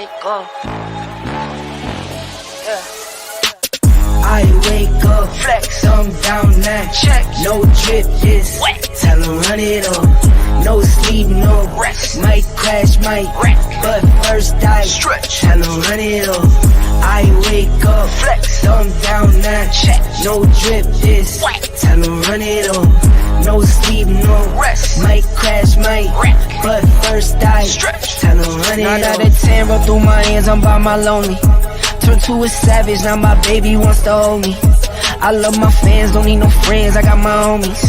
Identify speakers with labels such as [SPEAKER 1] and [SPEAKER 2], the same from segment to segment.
[SPEAKER 1] wake up. Yeah.
[SPEAKER 2] I wake up, flex, thumb down now, check, no drip, this, wet. Tell him run it up, no sleep, no rest, might crash, might wreck, but first I stretch, tell him run it up. I wake up, flex, thumb down now, check, no drip, this, wet. Tell him run it up, no sleep, no rest, might crash, might wreck, but first I stretch, tell him run it up. 9 out of 10, roll through my hands, I'm by my lonely. Turned to a savage, now my baby wants to hold me. I love my fans, don't need no friends, I got my homies.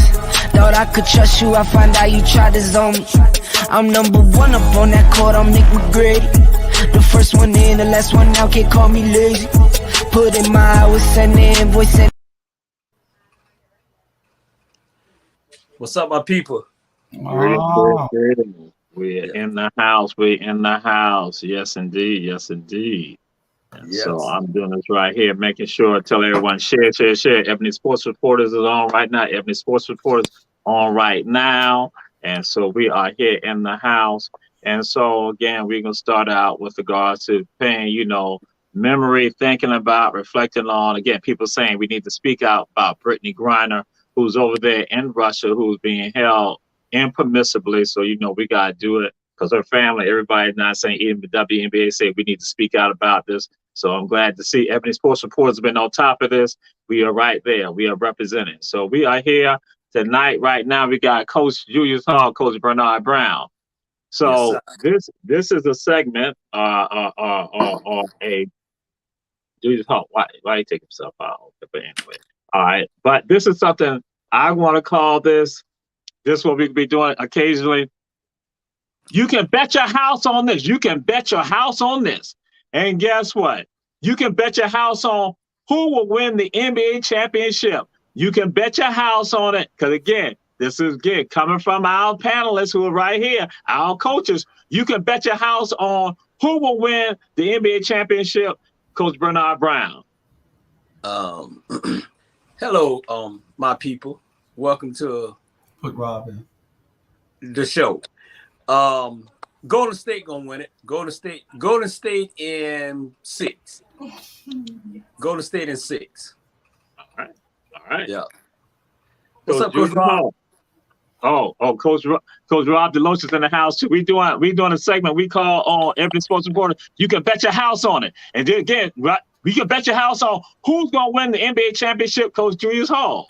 [SPEAKER 2] Thought I could trust you, I find out you tried to zone me. I'm number one up on that court, I'm Nick McGrady. The first one in, the last one out, can't call me lazy. Put in my hours, send the invoice, send.
[SPEAKER 3] What's up, my people?
[SPEAKER 4] Oh.
[SPEAKER 5] We're in the house, we're in the house. Yes, indeed, yes, indeed. And
[SPEAKER 3] Yes.
[SPEAKER 5] so I'm doing this right here, making sure, tell everyone, share. Ebony Sports Reporters is on right now. Ebony Sports Reporters on right now. And so we are here in the house. And so, again, we're going to start out with regards to paying, memory, thinking about, reflecting on. Again, people saying we need to speak out about Brittany Griner, who's over there in Russia, who's being held impermissibly. So, we got to do it because her family, everybody's not saying, even the WNBA said we need to speak out about this. So I'm glad to see Ebony Sports Reporters have been on top of this. We are right there. We are representing. So we are here tonight. Right now, we got Coach Julius Hall, Coach Bernard Brown. So yes, this is a segment or a Julius Hall. Why he take himself out? But anyway, all right. But this is something I want to call this. This is what we could be doing occasionally. You can bet your house on this. You can bet your house on this. And guess what? You can bet your house on who will win the NBA championship. You can bet your house on it. Because again, this is good coming from our panelists who are right here, our coaches. You can bet your house on who will win the NBA championship. Coach Bernard Brown.
[SPEAKER 3] Hello, my people. Welcome to
[SPEAKER 4] Put Rob in.
[SPEAKER 3] the show. Golden State gonna win it. Golden State in 6. Golden State in 6.
[SPEAKER 5] All right.
[SPEAKER 3] Yeah. What's up,
[SPEAKER 5] Coach
[SPEAKER 3] Coach Rob?
[SPEAKER 5] Coach Rob DeLoach is in the house too. We doing a segment we call on Ebony Sports Reporter. You can bet your house on it. And then again, we can bet your house on who's gonna win the NBA championship. Coach Julius Hall.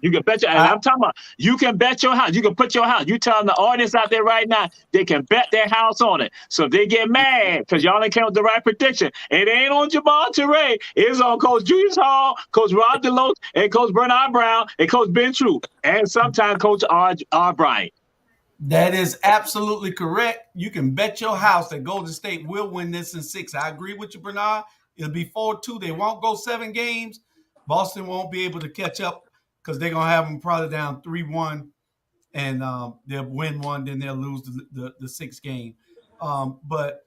[SPEAKER 5] You can bet and I'm talking about you can bet your house. You can put your house. You telling the audience out there right now they can bet their house on it. So if they get mad because y'all ain't came with the right prediction, it ain't on Jamal Teray. It's on Coach Julius Hall, Coach Rob DeLoach, and Coach Bernard Brown, and Coach Ben True, and sometimes Coach R. Bryant.
[SPEAKER 4] That is absolutely correct. You can bet your house that Golden State will win this in 6. I agree with you, Bernard. It'll be 4-2. They won't go 7 games. Boston won't be able to catch up, because they're going to have them probably down 3-1, and they'll win 1, then they'll lose the 6th game. But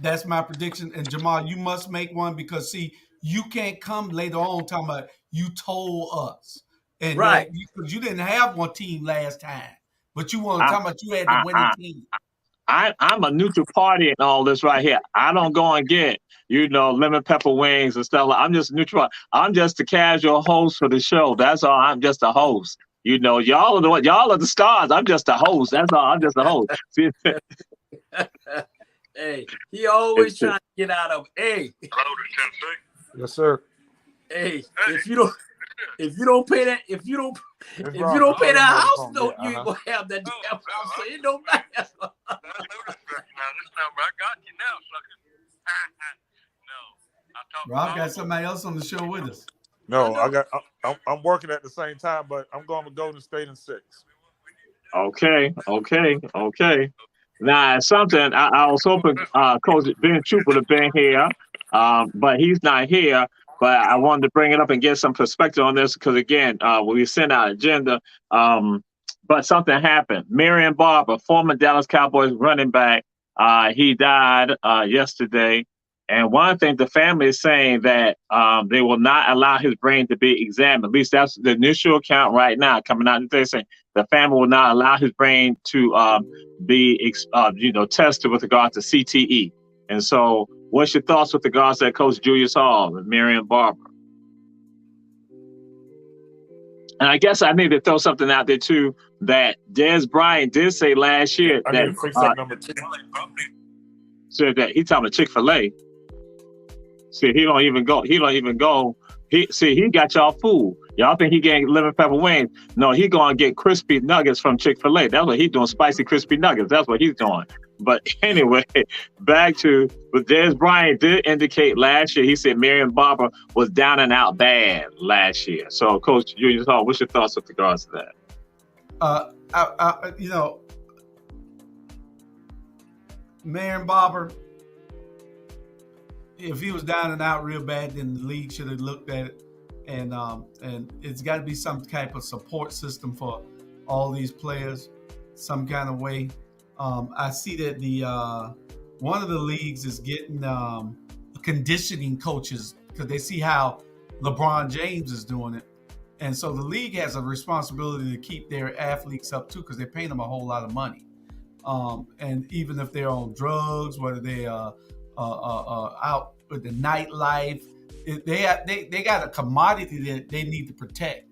[SPEAKER 4] that's my prediction. And, Jamal, you must make one because, see, you can't come later on talking about you told us. And
[SPEAKER 3] right.
[SPEAKER 4] Because you didn't have one team last time, but you want to talk about you had the winning team.
[SPEAKER 5] I'm a neutral party in all this right here. I don't go and get, lemon pepper wings and stuff. I'm just neutral. I'm just the casual host for the show. That's all. I'm just a host. Y'all are the stars. I'm just a host. That's all. I'm just a host.
[SPEAKER 3] Hey, he always trying to get out of. Hey,
[SPEAKER 6] yes, sir.
[SPEAKER 3] Hey, if you don't pay that, if you don't pay that house note, you ain't gonna have that damn house. So it don't matter.
[SPEAKER 7] Now this number, I got you now, sucker. No,
[SPEAKER 4] Rob got somebody else on the show with us.
[SPEAKER 6] No, I'm working at the same time, but I'm going to Golden State in 6.
[SPEAKER 5] Okay. Now, something I was hoping Coach Ben Troop would have been here, but he's not here. But I wanted to bring it up and get some perspective on this because, again, when we sent out agenda, but something happened. Marion Barber, former Dallas Cowboys running back, he died yesterday. And one thing the family is saying that they will not allow his brain to be examined. At least that's the initial account right now coming out. They're saying the family will not allow his brain to be tested with regard to CTE. And so, what's your thoughts with regards to that, Coach Julius Hall and Marion Barber? And I guess I need to throw something out there too, that Des Bryant did say last year
[SPEAKER 6] I
[SPEAKER 5] that
[SPEAKER 6] need to fix that number 2.
[SPEAKER 5] said that he talking about Chick-fil-A. See, he don't even go. He got y'all fooled. Y'all think he getting lemon pepper wings? No, he going to get crispy nuggets from Chick-fil-A. That's what he's doing. Spicy crispy nuggets. That's what he's doing. But anyway, back to what Des Bryant did indicate last year. He said Marion Barber was down and out bad last year. So, Coach Julius Hall, what's your thoughts with regards to that?
[SPEAKER 4] Marion Barber, if he was down and out real bad, then the league should have looked at it, and it's got to be some type of support system for all these players, some kind of way. I see that the one of the leagues is getting conditioning coaches because they see how LeBron James is doing it, and so the league has a responsibility to keep their athletes up too because they're paying them a whole lot of money. And even if they're on drugs, whether they are out with the nightlife, they got a commodity that they need to protect,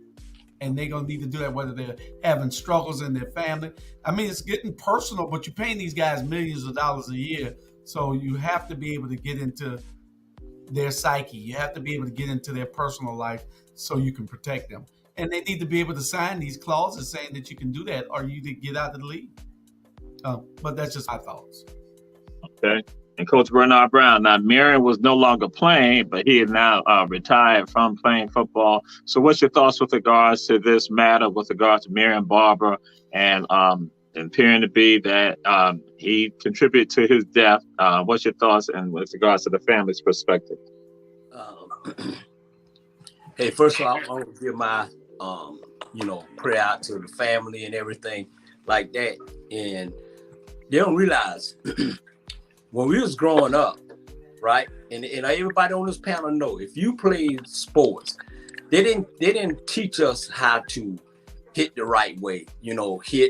[SPEAKER 4] and they're gonna need to do that whether they're having struggles in their family. I mean, it's getting personal, but you're paying these guys millions of dollars a year, so you have to be able to get into their psyche. You have to be able to get into their personal life so you can protect them, and they need to be able to sign these clauses saying that you can do that, or you get out of the league. But that's just my thoughts.
[SPEAKER 5] Okay. And Coach Bernard Brown. Now, Marion was no longer playing, but he is now retired from playing football. So what's your thoughts with regards to this matter, with regards to Marion Barber and appearing to be that he contributed to his death? What's your thoughts and with regards to the family's perspective?
[SPEAKER 3] Hey, first of all, I want to give my, prayer out to the family and everything like that. And they don't realize when we was growing up, right? And everybody on this panel know, if you played sports, they didn't teach us how to hit the right way,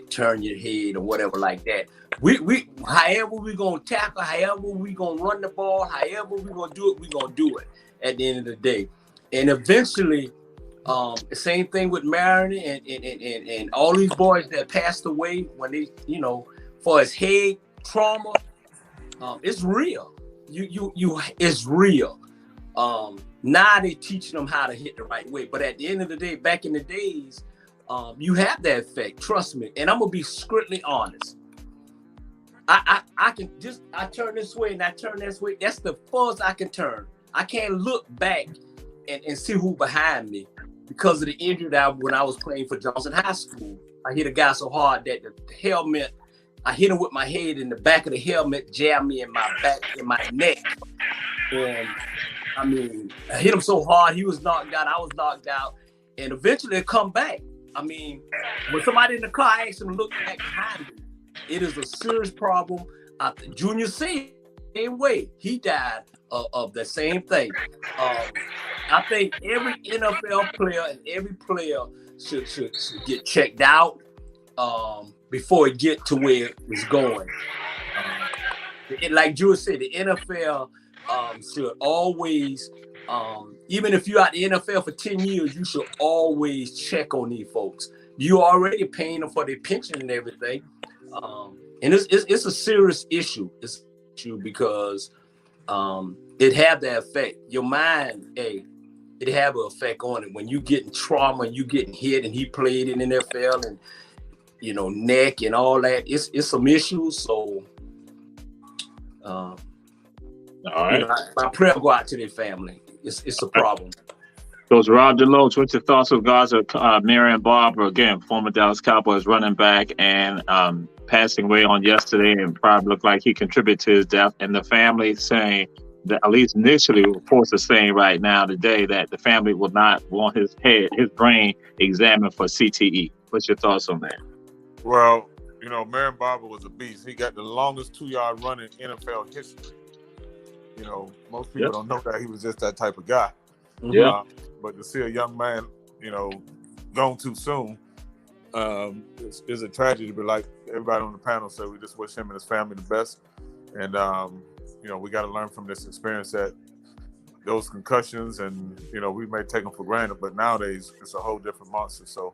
[SPEAKER 3] turn your head or whatever like that. We however we gonna tackle, however we gonna run the ball, however we gonna do it, we gonna do it at the end of the day. And eventually, the same thing with Marion and all these boys that passed away when they, for his head trauma, it's real. It's real. Now they teaching them how to hit the right way. But at the end of the day, back in the days, you have that effect. Trust me. And I'm gonna be strictly honest. I turn this way and I turn this way. That's the furthest I can turn. I can't look back and see who behind me because of the injury that when I was playing for Johnson High School. I hit a guy so hard that the helmet, I hit him with my head in the back of the helmet, jammed me in my back, in my neck. And I mean, I hit him so hard, he was knocked out, I was knocked out. And eventually it come back. I mean, when somebody in the car asked him to look back behind me, it is a serious problem. Junior same way, he died of the same thing. I think every NFL player and every player should get checked out before it get to where it's going. Like Jules said, the NFL should always, even if you're out the NFL for 10 years, you should always check on these folks. You already paying them for their pension and everything. And it's a serious issue. It's an issue because it have that effect. Your mind, it have an effect on it. When you getting trauma and you getting hit, and he played in the NFL and neck and all that, it's some issues. So all right. My prayer go out to their family. It's a problem.
[SPEAKER 5] Coach Rob Deloach, what's your thoughts with regards to Marion Barber, again, former Dallas Cowboys running back, and passing away on yesterday, and probably looked like he contributed to his death, and the family saying that, at least initially, reports are saying right now today that the family will not want his brain examined for CTE. What's your thoughts on that?
[SPEAKER 6] Well, Marion Barber was a beast. He got the longest 2-yard run in NFL history. most people don't know that he was just that type of guy.
[SPEAKER 5] Yeah.
[SPEAKER 6] But to see a young man, gone too soon, is a tragedy. But like everybody on the panel said, we just wish him and his family the best. And we got to learn from this experience that those concussions, and we may take them for granted, but nowadays it's a whole different monster. So,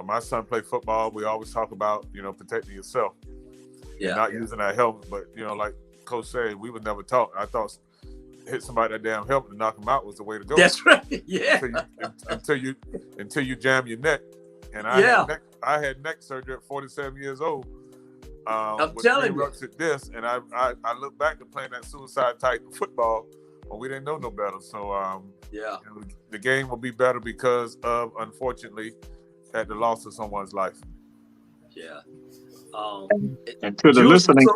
[SPEAKER 6] my son played football. We always talk about protecting yourself, and not using that helmet. But like Coach said, we would never taught. I thought hit somebody that damn helmet and knock them out was the way to go.
[SPEAKER 3] That's right. Yeah.
[SPEAKER 6] Until you jam your neck, and I had neck surgery at 47 years old.
[SPEAKER 3] I'm telling you,
[SPEAKER 6] ruptured disc, and I look back to playing that suicide type football when we didn't know no better. So the game will be better because of, unfortunately, at the loss of someone's life.
[SPEAKER 3] Yeah.
[SPEAKER 5] And to the listening,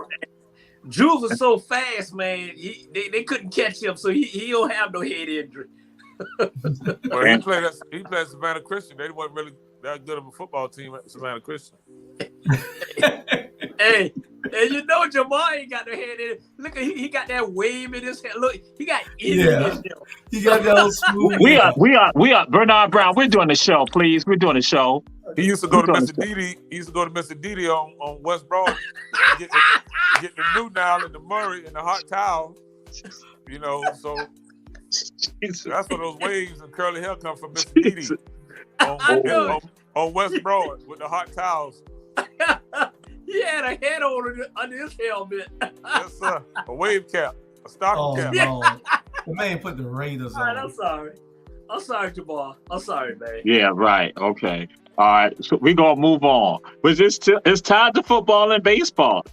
[SPEAKER 3] Jules was so fast, man. They couldn't catch him, so he don't have no head injury.
[SPEAKER 6] Well, he played at Savannah Christian. They weren't really that good of a football team at Savannah Christian.
[SPEAKER 3] Hey, and Jamal ain't got no head in it. Look, he got that wave in his head. Look, he got in his head.
[SPEAKER 4] He got that old smooth.
[SPEAKER 5] We are Bernard Brown. We're doing the show, please. We're doing the show.
[SPEAKER 6] He used to go to Mr. Didi. He used to go to Mr. Didi on West Broad. Get the new Nile and the Murray and the hot towel. So that's where those waves and curly hair come from, Mr. Didi. On West Broad with the hot towels.
[SPEAKER 3] He had a head under his helmet.
[SPEAKER 6] Yes, sir. A wave cap. A stocking cap.
[SPEAKER 4] No. The man put the Raiders on.
[SPEAKER 3] All right, I'm sorry, Jamal. I'm sorry, man.
[SPEAKER 5] Yeah, right. Okay. All right. So we're going to move on. It's tied to football and baseball.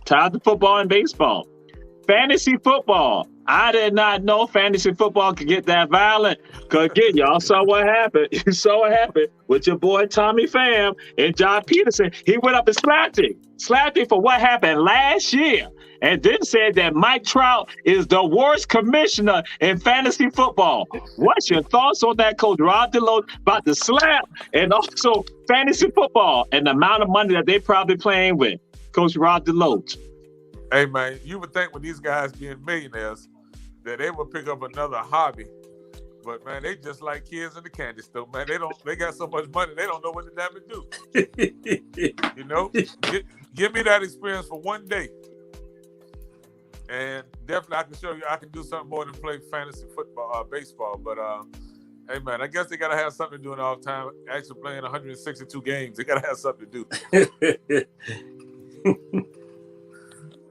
[SPEAKER 5] Fantasy football. I did not know fantasy football could get that violent. Because again, y'all saw what happened. You saw what happened with your boy Tommy Pham and John Peterson. He went up and slapped him. Slapped him for what happened last year. And then said that Mike Trout is the worst commissioner in fantasy football. What's your thoughts on that, Coach Rob DeLoach, about the slap and also fantasy football and the amount of money that they probably playing with? Coach Rob DeLoach.
[SPEAKER 6] Hey, man, you would think with these guys being millionaires that they would pick up another hobby. But, man, they just like kids in the candy store, man. They got so much money, they don't know what to damn it do. Give me that experience for one day. And definitely I can show you I can do something more than play fantasy football, baseball. But, hey, man, I guess they got to have something to do in all the time. Actually playing 162 games, they got to have something to do.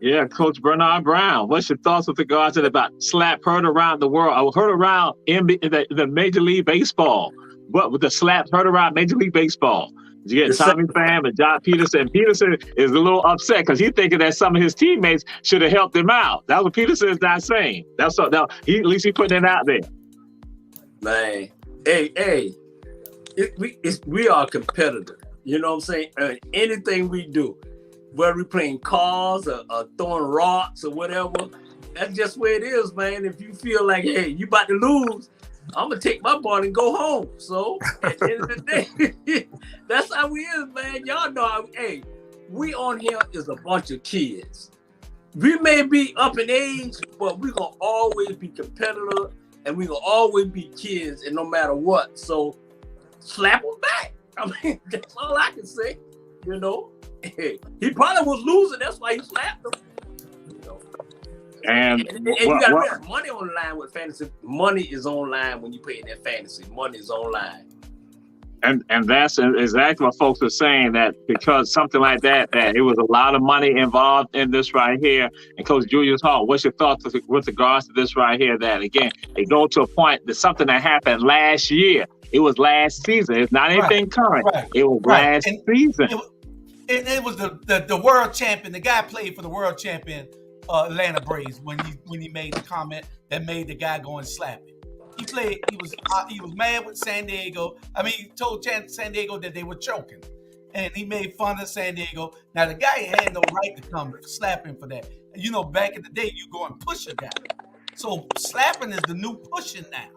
[SPEAKER 5] Yeah, Coach Bernard Brown, what's your thoughts with regards to about slap heard around the world? I heard around the Major League Baseball. What with the slaps heard around Major League Baseball? You get Tommy Pham and John Peterson. Peterson is a little upset because he's thinking that some of his teammates should have helped him out. That's what Peterson is not saying. That's what at least he's putting it out there.
[SPEAKER 3] Man, hey, we are competitive. You know what I'm saying? Anything we do, whether we're playing cards or throwing rocks or whatever, that's just where it is, man. If you feel like, hey, you about to lose, I'm going to take my ball and go home. So, at the end of the day, that's how we is, man. Y'all know hey, we on here is a bunch of kids. We may be up in age, but we're going to always be competitive and we're going to always be kids and no matter what. So, slap them back. I mean, that's all I can say, He probably was losing. That's why he slapped him.
[SPEAKER 5] And
[SPEAKER 3] you got to have money on the line with fantasy. Money is online when you play in that fantasy. Money is online.
[SPEAKER 5] And that's exactly what folks are saying, that because something like that it was a lot of money involved in this right here. And Coach Julius Hall, what's your thoughts with regards to this right here? That again, they go to a point that something that happened last year. It was last season. It's not anything current.
[SPEAKER 4] Right.
[SPEAKER 5] It was last season.
[SPEAKER 4] It was the world champion. The guy played for the world champion Atlanta Braves when he made the comment that made the guy go and slap him. He was mad with San Diego. I mean, he told San Diego that they were choking, and he made fun of San Diego. Now the guy had no right to come slap him for that. Back in the day, you go and push a guy. So slapping is the new pushing now.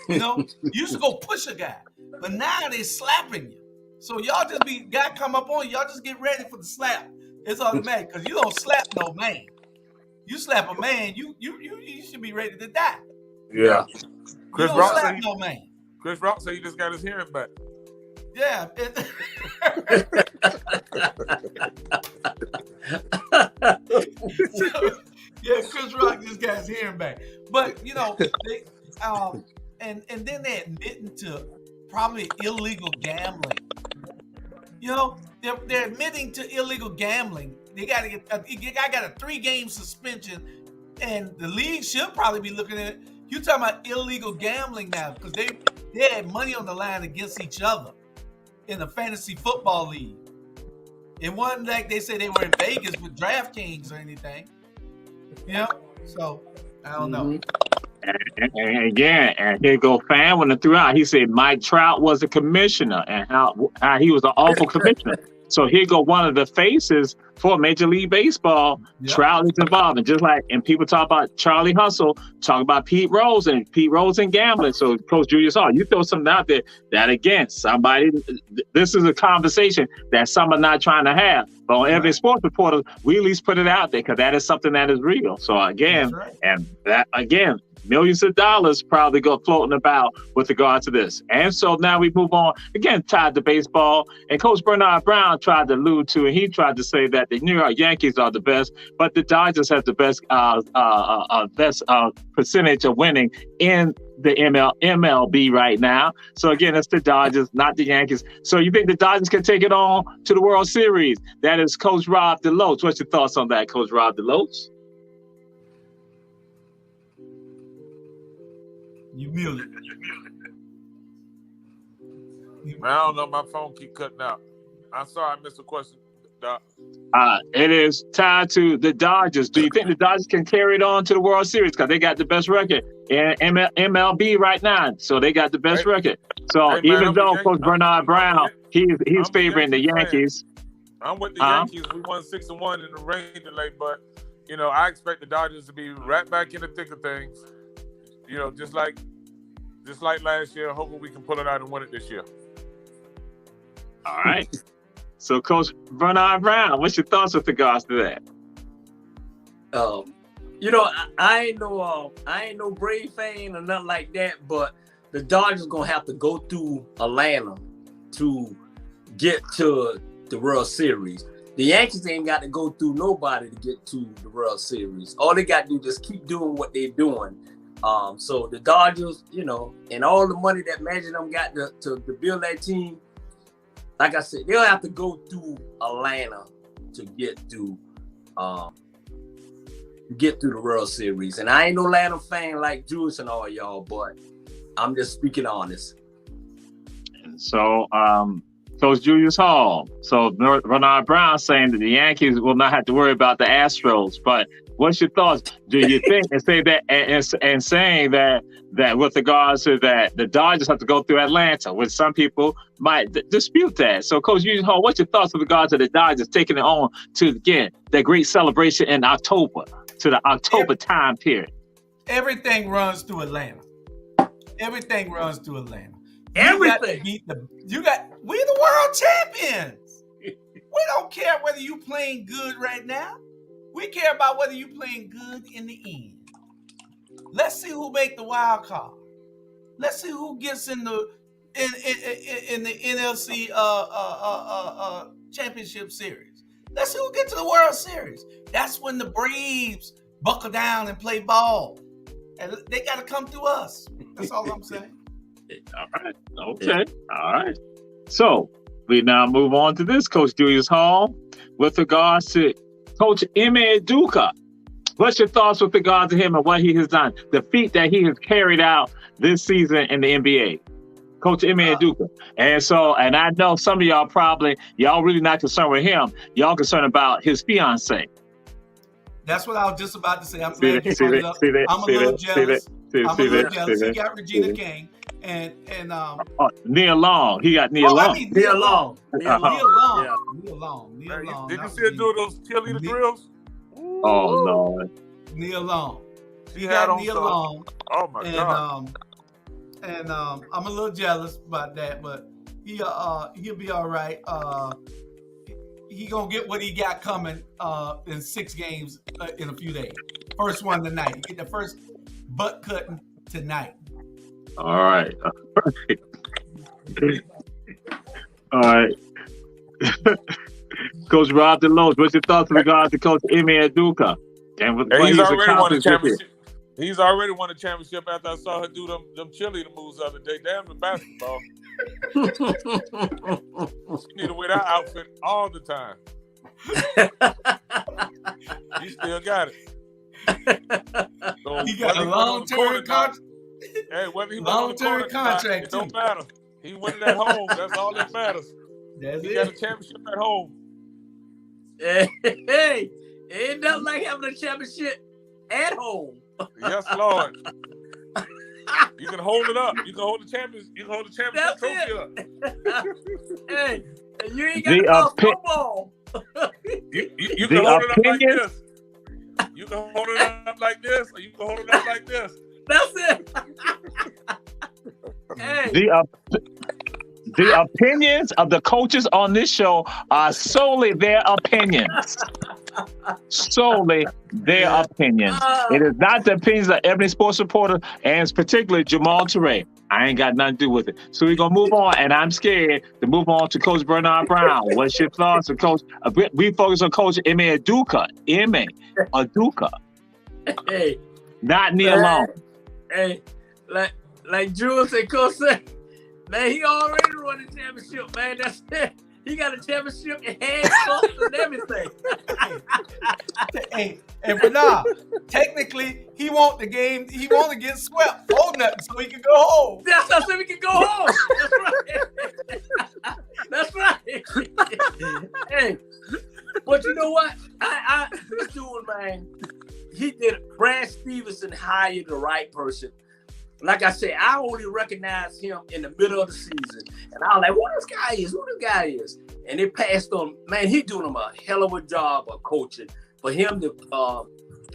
[SPEAKER 4] You used to go push a guy, but now they're slapping you. So y'all just guy come up on you, y'all just get ready for the slap. It's automatic because you don't slap no man. You slap a man, you should be ready to die.
[SPEAKER 6] Yeah. Chris
[SPEAKER 4] you don't
[SPEAKER 6] Rock
[SPEAKER 4] slap
[SPEAKER 6] said
[SPEAKER 4] no man.
[SPEAKER 6] Chris Rock said he just got his hearing back.
[SPEAKER 4] Yeah. Yeah, Chris Rock just got his hearing back. But they and then they're admitting to probably illegal gambling. They're admitting to illegal gambling. They got to get. I got a 3-game suspension, and the league should probably be looking at it. You talking about illegal gambling now because they had money on the line against each other in the fantasy football league. It wasn't like they said they were in Vegas with DraftKings or anything. So I don't know.
[SPEAKER 5] And again, and here go fan when it threw out. He said Mike Trout was a commissioner and how he was an awful commissioner. So here go one of the faces for Major League Baseball. Yep. Trout is involved, and just like people talk about Charlie Hustle, talk about Pete Rose and gambling. So Coach Julius Hall, you throw something out there that again, somebody. This is a conversation that some are not trying to have. But on Ebony Sports Reporter, we at least put it out there because that is something that is real. So again, and that again. Millions of dollars probably go floating about with regard to this. And so now we move on, again, tied to baseball. And Coach Bernard Brown tried to allude to, and he tried to say that the New York Yankees are the best, but the Dodgers have the best percentage of winning in the MLB right now. So again, it's the Dodgers, not the Yankees. So you think the Dodgers can take it on to the World Series? That is Coach Rob DeLoach. What's your thoughts on that, Coach Rob DeLoach?
[SPEAKER 4] You muted.
[SPEAKER 6] I don't know. My phone keep cutting out. I'm sorry, I missed the question, Doc.
[SPEAKER 5] It is tied to the Dodgers. Do you think the Dodgers can carry it on to the World Series? Because they got the best record in MLB right now. So they got the best record. So even though Coach Bernard Brown, he's favoring the Yankees.
[SPEAKER 6] I'm with the Yankees. We won 6-1 in the rain delay, but I expect the Dodgers to be right back in the thick of things. Just like last year, hoping we can pull it out and win it this year.
[SPEAKER 5] All right. So, Coach Bernard Brown, what's your thoughts with regards to that?
[SPEAKER 3] I ain't no Brave fan or nothing like that, but the Dodgers gonna have to go through Atlanta to get to the World Series. The Yankees ain't got to go through nobody to get to the World Series. All they got to do is just keep doing what they're doing. So the Dodgers, and all the money that Magic them got to build that team, like I said, they'll have to go through Atlanta to get through the World Series. And I ain't no Atlanta fan like Julius and all y'all, but I'm just speaking honest.
[SPEAKER 5] And so, Coach Julius Hall. So Bernard Brown saying that the Yankees will not have to worry about the Astros, but what's your thoughts? Do you think and say that and saying that with regards to that the Dodgers have to go through Atlanta, which some people might dispute that. So, Coach Eugene Hall, what's your thoughts with regards to the Dodgers taking it on to again that great celebration in October to the October time period?
[SPEAKER 4] Everything runs through Atlanta. Everything runs through Atlanta.
[SPEAKER 3] Everything.
[SPEAKER 4] We're the world champions. We don't care whether you playing good right now. We care about whether you playing good in the end. Let's see who make the wild card. Let's see who gets in the NFC championship series. Let's see who gets to the World Series. That's when the Braves buckle down and play ball. And they got to come through us. That's all I'm saying.
[SPEAKER 5] All right. Okay. All right. So we now move on to this, Coach Julius Hall, with regards to Coach Ime Udoka. What's your thoughts with regard to him and what he has done, the feat that he has carried out this season in the NBA? Coach Ime Udoka. And I know some of y'all really not concerned with him. Y'all concerned about his fiance.
[SPEAKER 4] That's what I was just about to say. I'm glad you brought it up. I'm a little jealous. He got Regina King. And
[SPEAKER 5] Nia Long. He got Nia Long.
[SPEAKER 3] Nia Long.
[SPEAKER 4] Nia Long.
[SPEAKER 6] Did you see her do those cheerleader drills?
[SPEAKER 5] Oh, Lord.
[SPEAKER 4] Nia Long. He got Nia Long.
[SPEAKER 6] Oh, my God.
[SPEAKER 4] And I'm a little jealous about that, but he'll be all right. he gonna get what he got coming in 6 games in a few days. First one tonight. He get the first butt cutting tonight.
[SPEAKER 5] All right. All right. Coach Rob DeLoach, what's your thoughts in regards to Coach Ebony Aduka? And
[SPEAKER 6] he's already won a championship. He's already won a championship after I saw her do them cheerleader moves the other day. Damn the basketball. She need to wear that outfit all the time. He still got it. So
[SPEAKER 4] he got a long-term contract.
[SPEAKER 6] Hey, whether he
[SPEAKER 4] long-term contract,
[SPEAKER 6] it don't matter. He won it at home. That's all that matters. He got a championship at home.
[SPEAKER 3] Hey, ain't nothing like having a championship at home.
[SPEAKER 6] Yes, Lord. You can hold it up. You can hold the champions. You can hold the championship trophy up.
[SPEAKER 3] Hey, you ain't got to football.
[SPEAKER 6] You can hold it up like this. You can hold it up like this, or you can hold it up like this.
[SPEAKER 3] That's it. Hey.
[SPEAKER 5] The opinions of the coaches on this show are solely their opinions. Solely their opinions. It is not the opinions of Ebony Sports Reporter, and particularly Jamal Teray. I ain't got nothing to do with it. So we're going to move on, and I'm scared to move on to Coach Bernard Brown. What's your thoughts on Coach? We focus on Coach Ebony Aduka. Ebony Aduka.
[SPEAKER 3] Hey.
[SPEAKER 5] Not Nia Long.
[SPEAKER 3] Hey, like Drew said, Coach said, man, he already won the championship, man. That's it. He got a championship in handcuffs and everything.
[SPEAKER 4] Hey, Bernard, technically, he want the game. He want to get swept. Hold nothing so he can go home.
[SPEAKER 3] That's how so we can go home. That's right. That's right. Hey, but you know what? This dude, man, he did. Brad Stevenson hired the right person. Like I said, I only recognized him in the middle of the season. And I was like, who this guy is? And they passed on, man, he doing him a hell of a job of coaching. For him to,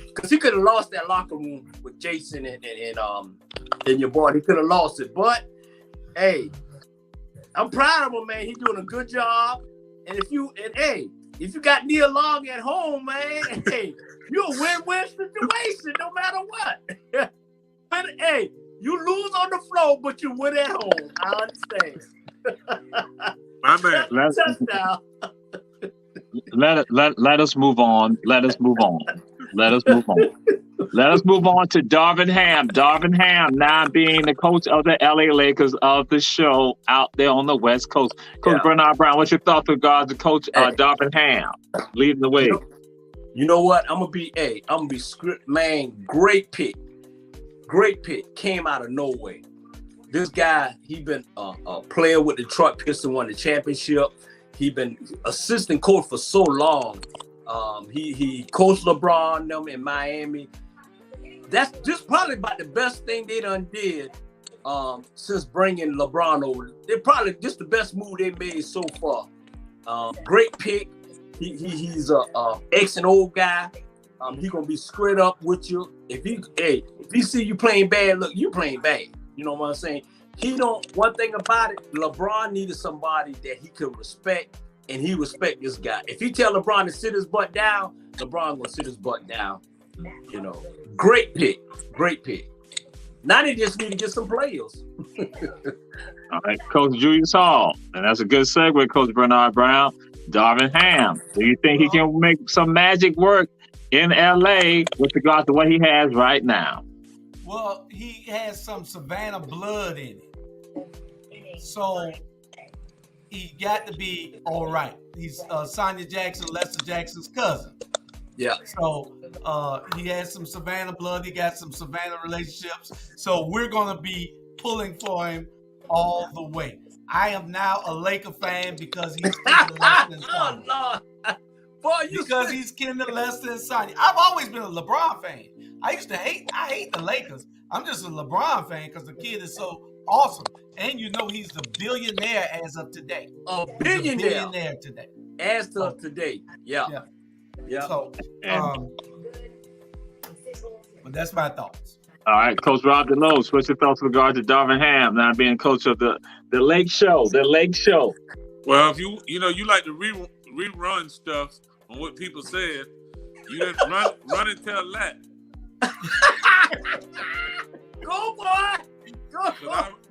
[SPEAKER 3] because he could have lost that locker room with Jason and your boy. He could have lost it. But, hey, I'm proud of him, man. He's doing a good job. And if you got Nia Long at home, man, hey, you're a win-win situation no matter what. But, hey, you lose on the floor, but you win at home. I understand.
[SPEAKER 6] My man.
[SPEAKER 5] Let us move on. Let us move on to Darvin Ham. Darvin Ham now being the coach of the LA Lakers of the show out there on the West Coast. Coach Bernard Brown, what's your thoughts with regards to Coach Darvin Ham leading the way?
[SPEAKER 3] You know what? I'm gonna be script, man. Great pick. Came out of nowhere. This guy, he been a player with Detroit Pistons, won the championship. He been assistant coach for so long. He coached LeBron them in Miami. That's just probably about the best thing they done did since bringing LeBron over. They're probably just the best move they made so far. Great pick. He's a ex and old guy. He gonna be straight up with you. If he see you playing bad, look, you playing bad. You know what I'm saying? One thing about it, LeBron needed somebody that he could respect, and he respect this guy. If he tell LeBron to sit his butt down, LeBron gonna sit his butt down. You know, great pick. Now they just need to get some players.
[SPEAKER 5] All right, Coach Julius Hall, and that's a good segue, Coach Bernard Brown. Darvin Ham, do you think he can make some magic work in LA with regard to what he has right now?
[SPEAKER 4] Well, he has some Savannah blood in it. So he got to be all right. He's Sonya Jackson, Lester Jackson's cousin.
[SPEAKER 3] Yeah.
[SPEAKER 4] So he has some Savannah blood. He got some Savannah relationships. So we're going to be pulling for him all the way. I am now a Laker fan because he's Kendall Lester and Sonya. He's Kendall Lester and Sonya. I've always been a LeBron fan. I hate the Lakers. I'm just a LeBron fan because the kid is so awesome. And you know he's the billionaire as of today.
[SPEAKER 3] A billionaire
[SPEAKER 4] today.
[SPEAKER 3] As of today. Yeah.
[SPEAKER 4] So, but that's my thoughts.
[SPEAKER 5] All right, Coach Rob DeLoach, what's your thoughts with regard to Darvin Ham now being coach of the Lake Show? The Lake Show.
[SPEAKER 6] Well, if you like to rerun stuff on what people said. You didn't run and tell that.
[SPEAKER 3] Go, boy. Go.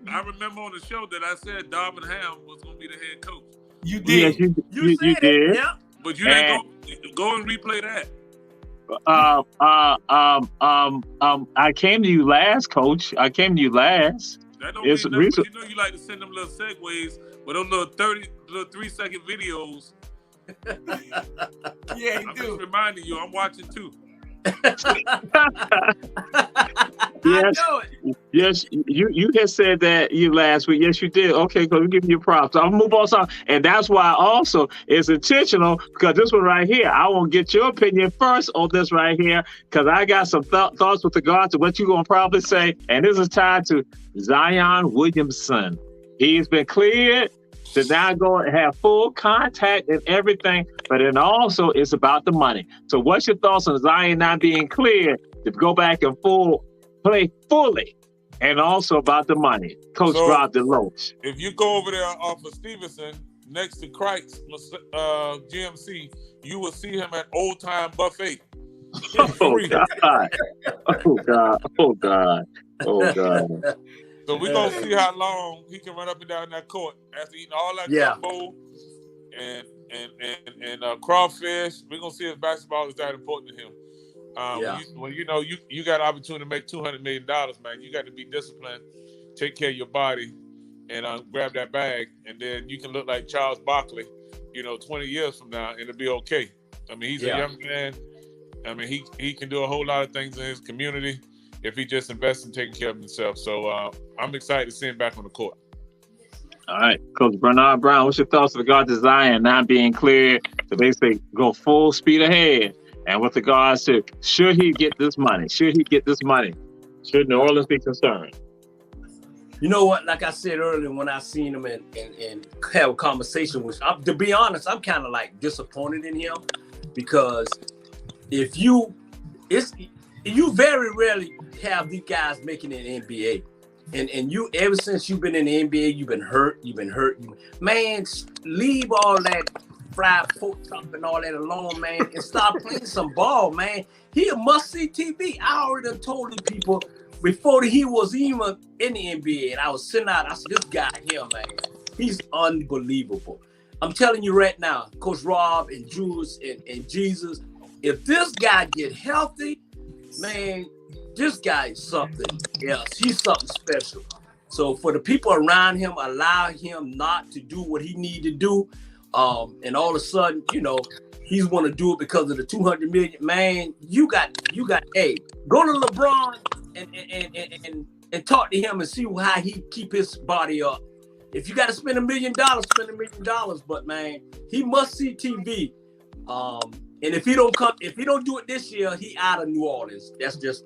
[SPEAKER 6] I remember on the show that I said Darvin Ham was going to be the head coach.
[SPEAKER 4] You did.
[SPEAKER 5] Yes, you
[SPEAKER 3] said
[SPEAKER 5] did.
[SPEAKER 3] it. Yeah.
[SPEAKER 6] But you didn't go and replay that.
[SPEAKER 5] I came to you last, Coach. I came to you last.
[SPEAKER 6] That don't mean nothing, but you know you like to send them little segues with those little 3-second videos.
[SPEAKER 4] Yeah,
[SPEAKER 6] I'm just reminding you, I'm watching too.
[SPEAKER 5] Yes, you had said that you last week. Yes, you did. Okay, because we give you props. I'll move on. And that's why also it's intentional, because this one right here, I want to get your opinion first on this right here, because I got some thoughts with regards to what you're going to probably say. And this is tied to Zion Williamson. He's been cleared to now go and have full contact and everything, but then also it's about the money. So what's your thoughts on Zion not being cleared to go back and play fully, and also about the money? Coach Rob DeLoach.
[SPEAKER 6] If you go over there off of Stevenson, next to Christ GMC, you will see him at Old Time Buffet.
[SPEAKER 5] Oh God. Oh God. Oh God. Oh God.
[SPEAKER 6] So we're going to see how long he can run up and down that court after eating all that gumbo and crawfish. We're going to see if basketball is that important to him. When you got an opportunity to make $200 million, man, you got to be disciplined, take care of your body, and grab that bag, and then you can look like Charles Barkley, 20 years from now, and it'll be okay. I mean, he's a young man. I mean, he can do a whole lot of things in his community if he just invests in taking care of himself. So I'm excited to see him back on the court.
[SPEAKER 5] All right, Coach Bernard Brown, what's your thoughts with regard to Zion not being cleared to basically go full speed ahead? And with regards to, should he get this money? Should Should New Orleans be concerned?
[SPEAKER 3] You know what? Like I said earlier, when I seen him and have a conversation with him, to be honest, I'm kind of like disappointed in him, because you very rarely have these guys making it in the NBA. And you, ever since you've been in the NBA, you've been hurt. Man, leave all that fried pork chop and all that alone, man, and start playing some ball, man. He a must-see TV. I already done told these people before he was even in the NBA, and I was sitting out, I said, this guy here, man, he's unbelievable. I'm telling you right now, Coach Rob and Jules and Jesus, if this guy get healthy, man, this guy is something else. He's something special. So for the people around him, allow him not to do what he need to do. And all of a sudden, he's want to do it because of the 200 million. Man, you got. Hey, go to LeBron and talk to him and see how he keep his body up. If you got to spend $1 million, spend $1 million. But man, he must see TV. And if he don't do it this year, he out of New Orleans. That's just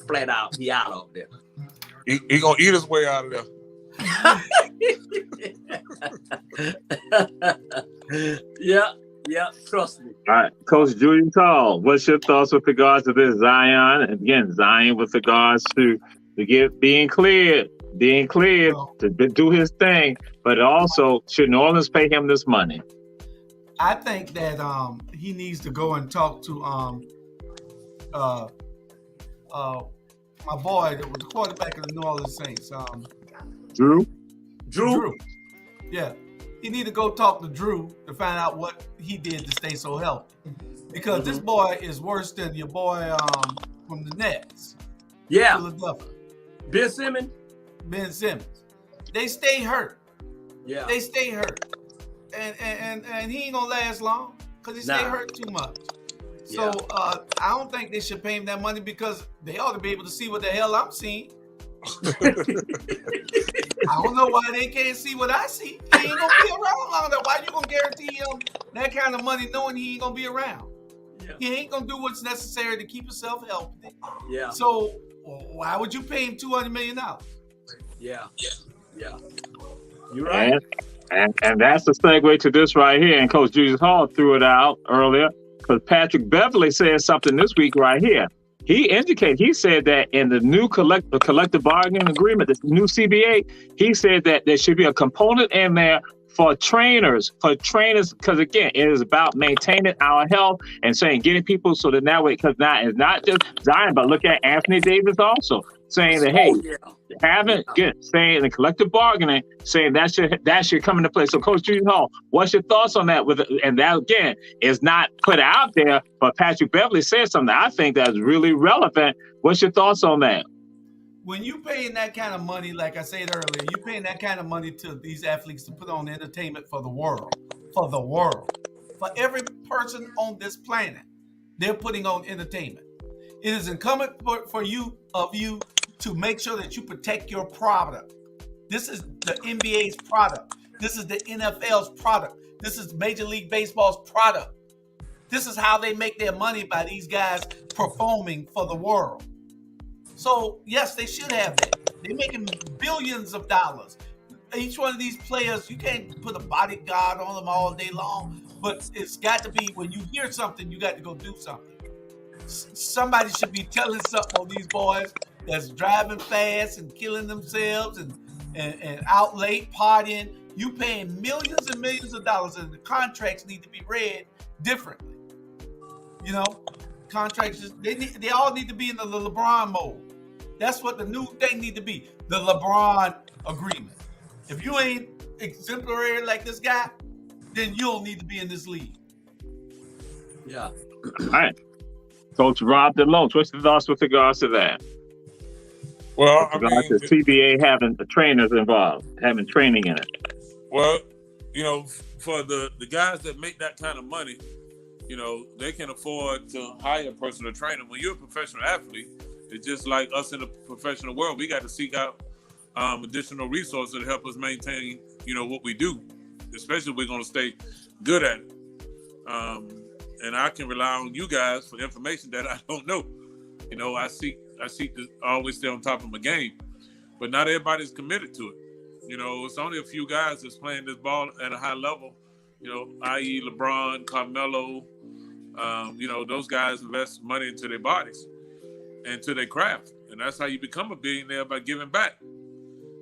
[SPEAKER 3] flat out. He out of there.
[SPEAKER 6] He gonna eat his way out of there. Yeah, trust me.
[SPEAKER 5] All right, Coach Julian Tall, what's your thoughts with regards to this Zion? And again, Zion with regards to being cleared to do his thing, but also should New Orleans pay him this money?
[SPEAKER 4] I think that he needs to go and talk to my boy that was the quarterback of the New Orleans Saints.
[SPEAKER 5] Drew?
[SPEAKER 4] Yeah. He need to go talk to Drew to find out what he did to stay so healthy. Because this boy is worse than your boy from the Nets.
[SPEAKER 3] Yeah.
[SPEAKER 4] Philadelphia.
[SPEAKER 3] Ben Simmons. They
[SPEAKER 4] stay hurt.
[SPEAKER 3] Yeah.
[SPEAKER 4] They stay hurt. And he ain't gonna last long because he stay hurt too much. So I don't think they should pay him that money, because they ought to be able to see what the hell I'm seeing. I don't know why they can't see what I see. He ain't gonna be around long enough. Why you gonna guarantee him that kind of money knowing he ain't gonna be around? Yeah. He ain't gonna do what's necessary to keep himself healthy. Yeah. So why would you pay him $200 million?
[SPEAKER 3] Yeah. You're right.
[SPEAKER 5] And that's the segue to this right here. And Coach Julius Hall threw it out earlier, because Patrick Beverly said something this week right here. He said that in the new collective bargaining agreement, this new CBA, he said that there should be a component in there for trainers, because again, it is about maintaining our health and saying getting people so that way, because now it's not just Zion, but look at Anthony Davis also saying that, hey, saying the collective bargaining, saying that should come into play. So, Coach Judy Hall, what's your thoughts on that? And that again is not put out there, but Patrick Beverly said something I think that's really relevant. What's your thoughts on that?
[SPEAKER 4] When you paying that kind of money, like I said earlier, you paying that kind of money to these athletes to put on entertainment for the world, for every person on this planet, they're putting on entertainment. It is incumbent for you to make sure that you protect your product. This is the NBA's product. This is the NFL's product. This is Major League Baseball's product. This is how they make their money, by these guys performing for the world. So, yes, they should have that. They're making billions of dollars. Each one of these players, you can't put a bodyguard on them all day long, but it's got to be, when you hear something, you got to go do something. Somebody should be telling something on these boys that's driving fast and killing themselves and out late partying. You paying millions and millions of dollars, and the contracts need to be read differently. You know, contracts, they all need to be in the LeBron mode. That's what the new thing need to be, the LeBron agreement. If you ain't exemplary like this guy, then you don't need to be in this league.
[SPEAKER 3] Yeah.
[SPEAKER 5] All right. Coach Rob DeLoach, what's your thoughts with regards to that?
[SPEAKER 6] Well,
[SPEAKER 5] with regards to CBA having the trainers involved, having training in it.
[SPEAKER 6] Well, you know, for the guys that make that kind of money, you know, they can afford to hire a personal trainer. When you're a professional athlete, it's just like us in the professional world. We got to seek out additional resources to help us maintain, you know, what we do, especially if we're going to stay good at it. And I can rely on you guys for information that I don't know. You know, I seek to always stay on top of my game, but not everybody's committed to it. You know, it's only a few guys that's playing this ball at a high level, you know, i.e. LeBron, Carmelo, you know, those guys invest money into their bodies and to their craft. And that's how you become a billionaire, by giving back.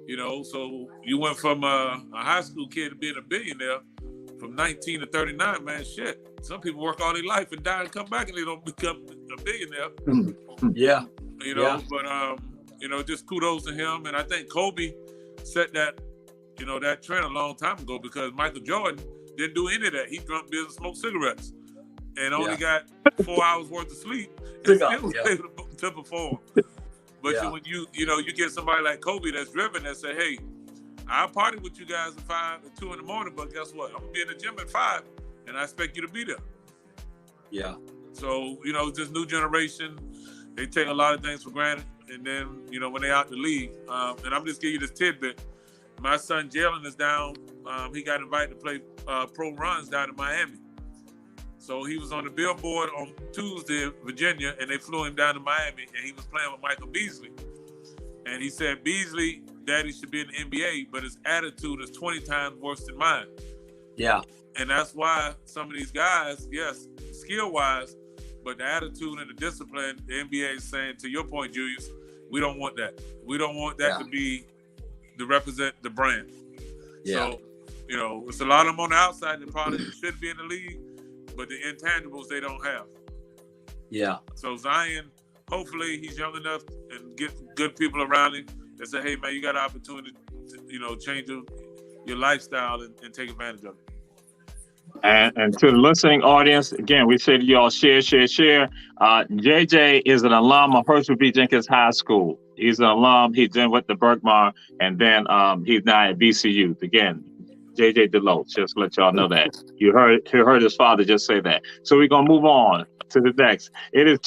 [SPEAKER 6] You know, so you went from a high school kid to being a billionaire from 19 to 39, man, shit. Some people work all their life and die and come back and they don't become a billionaire.
[SPEAKER 3] Yeah.
[SPEAKER 6] You know, but, you know, just kudos to him. And I think Kobe set that, you know, that trend a long time ago, because Michael Jordan didn't do any of that. He drunk beer and smoked cigarettes and only got 4 hours worth of sleep and still was able to perform. But when you get somebody like Kobe that's driven, that say, hey, I'll party with you guys at 5 or 2 in the morning, but guess what? I'm gonna be in the gym at 5 and I expect you to be there. Yeah. So, you know, this new generation, they take a lot of things for granted. And then, you know, when they're out the league, and I'm just giving you this tidbit. My son Jalen is down. He got invited to play pro runs down in Miami. So he was on the billboard on Tuesday, Virginia, and they flew him down to Miami, and he was playing with Michael Beasley. And he said, Beasley, daddy should be in the NBA, but his attitude is 20 times worse than mine. Yeah. And that's why some of these guys, yes, skill-wise, but the attitude and the discipline, the NBA is saying, to your point, Julius, we don't want that. We don't want that to be to represent the brand. Yeah. So, you know, it's a lot of them on the outside that probably should be in the league, but the intangibles they don't have. Yeah. So Zion, hopefully he's young enough and get good people around him that say, hey, man, you got an opportunity to, you know, change your lifestyle and take advantage of it.
[SPEAKER 5] And to the listening audience, again, we say to y'all, share. JJ is an alum of Herschel B. Jenkins High School. He's an alum. He's in with the Berkmar, and then he's now at VCU. Again, JJ DeLoach, just to let y'all know that. You heard his father just say that. So we're going to move on to the next. It is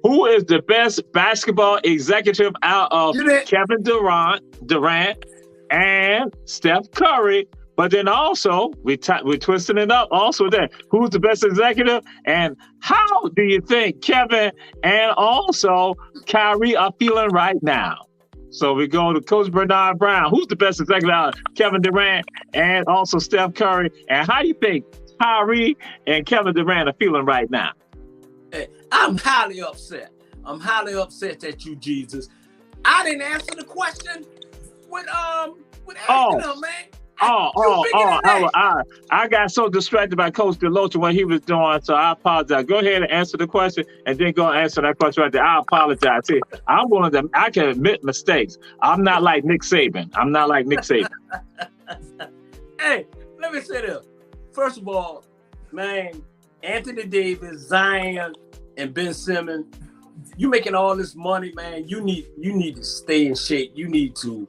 [SPEAKER 5] who is the best basketball executive out of Kevin Durant and Steph Curry? But then also, we're twisting it up also there. Who's the best executive? And how do you think Kevin and also Kyrie are feeling right now? So we go to Coach Bernard Brown. Who's the best executive out of Kevin Durant and also Steph Curry? And how do you think Kyrie and Kevin Durant are feeling right now?
[SPEAKER 3] Hey, I'm highly upset. I'm highly upset at you, Jesus. I didn't answer the question with asking them, man.
[SPEAKER 5] I got so distracted by Coach DeLoach when he was doing, so I apologize. Go ahead and answer the question, and then go answer that question right there. I apologize. See, I'm one of them. I can admit mistakes. I'm not like Nick Saban.
[SPEAKER 3] Hey, let me say this. First of all, man, Anthony Davis, Zion, and Ben Simmons, you making all this money, man. You need to stay in shape. You need to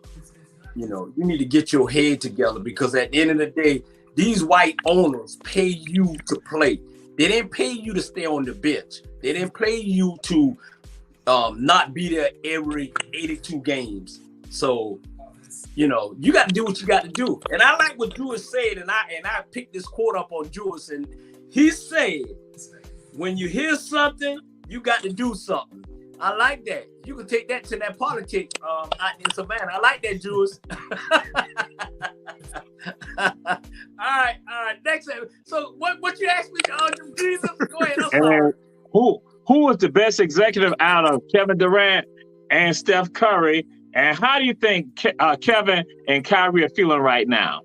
[SPEAKER 3] get your head together, because at the end of the day, these white owners pay you to play. They didn't pay you to stay on the bench. They didn't pay you to not be there every 82 games. So, you got to do what you got to do. And I like what Jules said, and I picked this quote up on Jules, and he said, when you hear something, you got to do something. I like that. You can take that to that politics out in Savannah. I like that, Jules. All right. Next. So what you asked me, Jesus? Go ahead. I'm sorry.
[SPEAKER 5] Who was the best executive out of Kevin Durant and Steph Curry? And how do you think Kevin and Kyrie are feeling right now?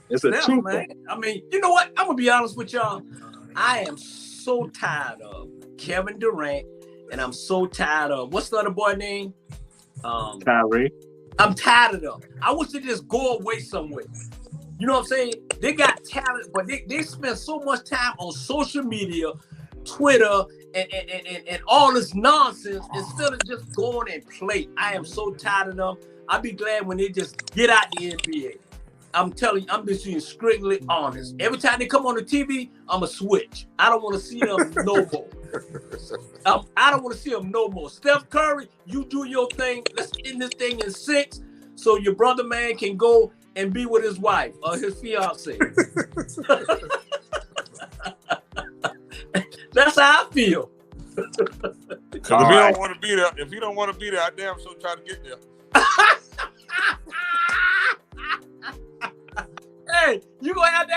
[SPEAKER 5] It's a two,
[SPEAKER 3] man. I mean, you know what? I'm gonna be honest with y'all. I am so tired of Kevin Durant, and I'm so tired of what's the other boy name?
[SPEAKER 5] Kyrie.
[SPEAKER 3] I'm tired of them. I wish they just go away somewhere. You know what I'm saying? They got talent, but they spend so much time on social media, Twitter, and all this nonsense instead of just going and play. I am so tired of them. I'd be glad when they just get out the NBA. I'm telling you, I'm just being strictly honest. Every time they come on the TV, I'm a switch. I don't want to see them no more. I don't want to see them no more. Steph Curry, you do your thing. Let's end this thing in 6 so your brother man can go and be with his wife or his fiance. That's how I feel.
[SPEAKER 6] If he don't want to be there, I damn sure try to get there.
[SPEAKER 3] Hey, you gonna have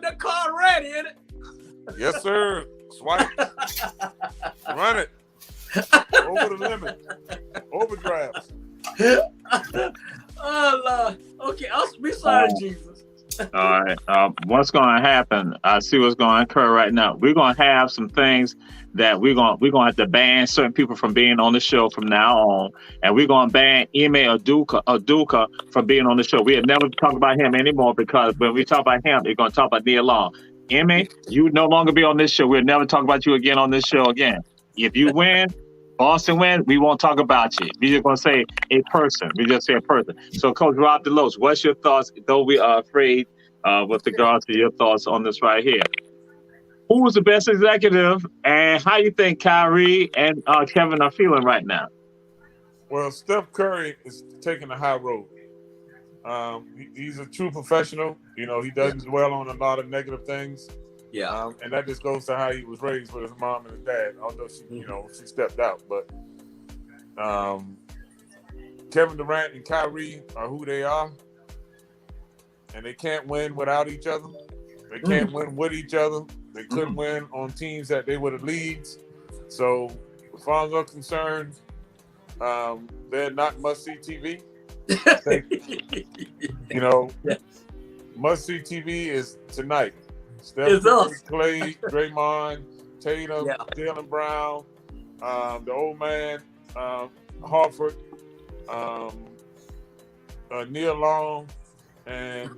[SPEAKER 3] that card ready, ain't it?
[SPEAKER 6] Yes, sir. Swipe. Run it. Over the limit. Overdraft.
[SPEAKER 3] Oh Lord. Okay, I'll be sorry, Jesus.
[SPEAKER 5] All right. What's going to happen? I see what's going to occur right now. We're going to have some things that we're going to have to ban certain people from being on the show from now on, and we're going to ban Ime Udoka from being on the show. We have never talked about him anymore, because when we talk about him, we're going to talk about Nia Long. Ime, you no longer be on this show. We'll never talk about you again on this show again. If you win, Boston win, we won't talk about you. We're just going to say a person. We just say a person. So, Coach Rob DeLoach, what's your thoughts, though we are afraid, with regards to your thoughts on this right here? Who was the best executive, and how you think Kyrie and Kevin are feeling right now?
[SPEAKER 6] Well, Steph Curry is taking the high road. He's a true professional. You know, he doesn't dwell on a lot of negative things.
[SPEAKER 3] Yeah.
[SPEAKER 6] And that just goes to how he was raised with his mom and his dad, although she stepped out. But Kevin Durant and Kyrie are who they are, and they can't win without each other. They can't win with each other. They couldn't win on teams that they were the leads. So, as far as I'm concerned, they're not must-see TV. Must-see TV is tonight. Steph Curry, Clay, Draymond, Tatum, Jaylen Brown, the old man, Hartford, Nia Long, and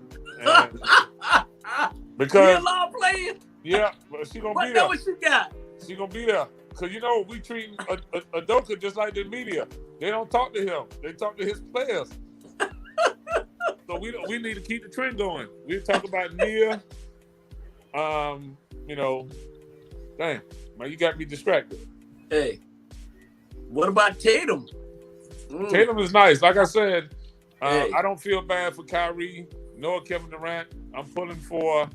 [SPEAKER 6] because
[SPEAKER 3] Nia Long playing.
[SPEAKER 6] Yeah, but she gonna be
[SPEAKER 3] there.
[SPEAKER 6] there.
[SPEAKER 3] What she got?
[SPEAKER 6] She gonna be there. Cause we treat Udoka just like the media. They don't talk to him. They talk to his players. So we need to keep the trend going. We talk about Nia. Damn, man, you got me distracted.
[SPEAKER 3] Hey, what about Tatum?
[SPEAKER 6] Tatum is nice. Like I said, I don't feel bad for Kyrie nor Kevin Durant. I'm pulling for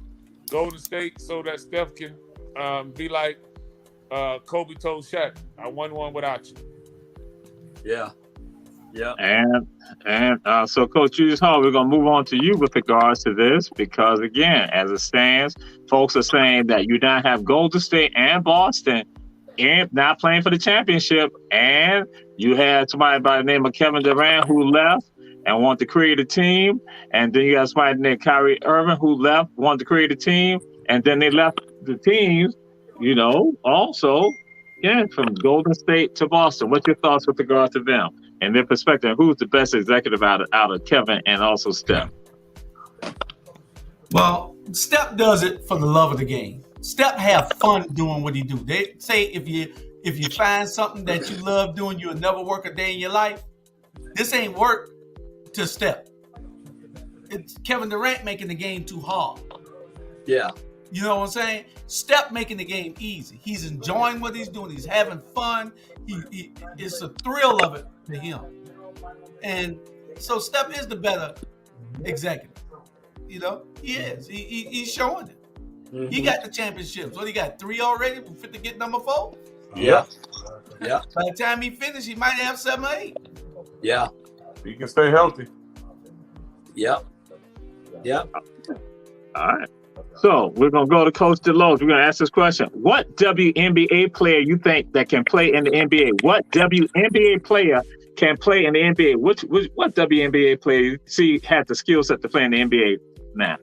[SPEAKER 6] Golden State so that Steph can be like Kobe told Shaq, I won one without you.
[SPEAKER 3] Yeah. Yeah.
[SPEAKER 5] And so, Coach Julius Hall, we're going to move on to you with regards to this, because, again, as it stands, folks are saying that you now have Golden State and Boston not playing for the championship, and you had somebody by the name of Kevin Durant who left, and wanted to create a team. And then you got somebody named Kyrie Irving who left, wanted to create a team. And then they left the teams, also, from Golden State to Boston. What's your thoughts with regard to them and their perspective? Who's the best executive out of Kevin and also Steph?
[SPEAKER 4] Well, Steph does it for the love of the game. Steph have fun doing what he do. They say if you find something that you love doing, you'll never work a day in your life. This ain't work to Steph. It's Kevin Durant making the game too hard.
[SPEAKER 3] Yeah.
[SPEAKER 4] You know what I'm saying? Steph making the game easy. He's enjoying what he's doing. He's having fun. It's a thrill of it to him. And so Steph is the better executive. He is. He's showing it. Mm-hmm. He got the championships. What, he got 3 already? Fit to get number 4?
[SPEAKER 3] Yeah. Yeah.
[SPEAKER 4] By the time he finishes, he might have 7 or 8.
[SPEAKER 3] Yeah.
[SPEAKER 6] He can stay healthy.
[SPEAKER 3] Yep. Yep.
[SPEAKER 5] All right. So we're going to go to Coach Deloach. We're going to ask this question. What WNBA player you think that can play in the NBA? What WNBA player can play in the NBA? What WNBA player you see has the skill set to play in the NBA now?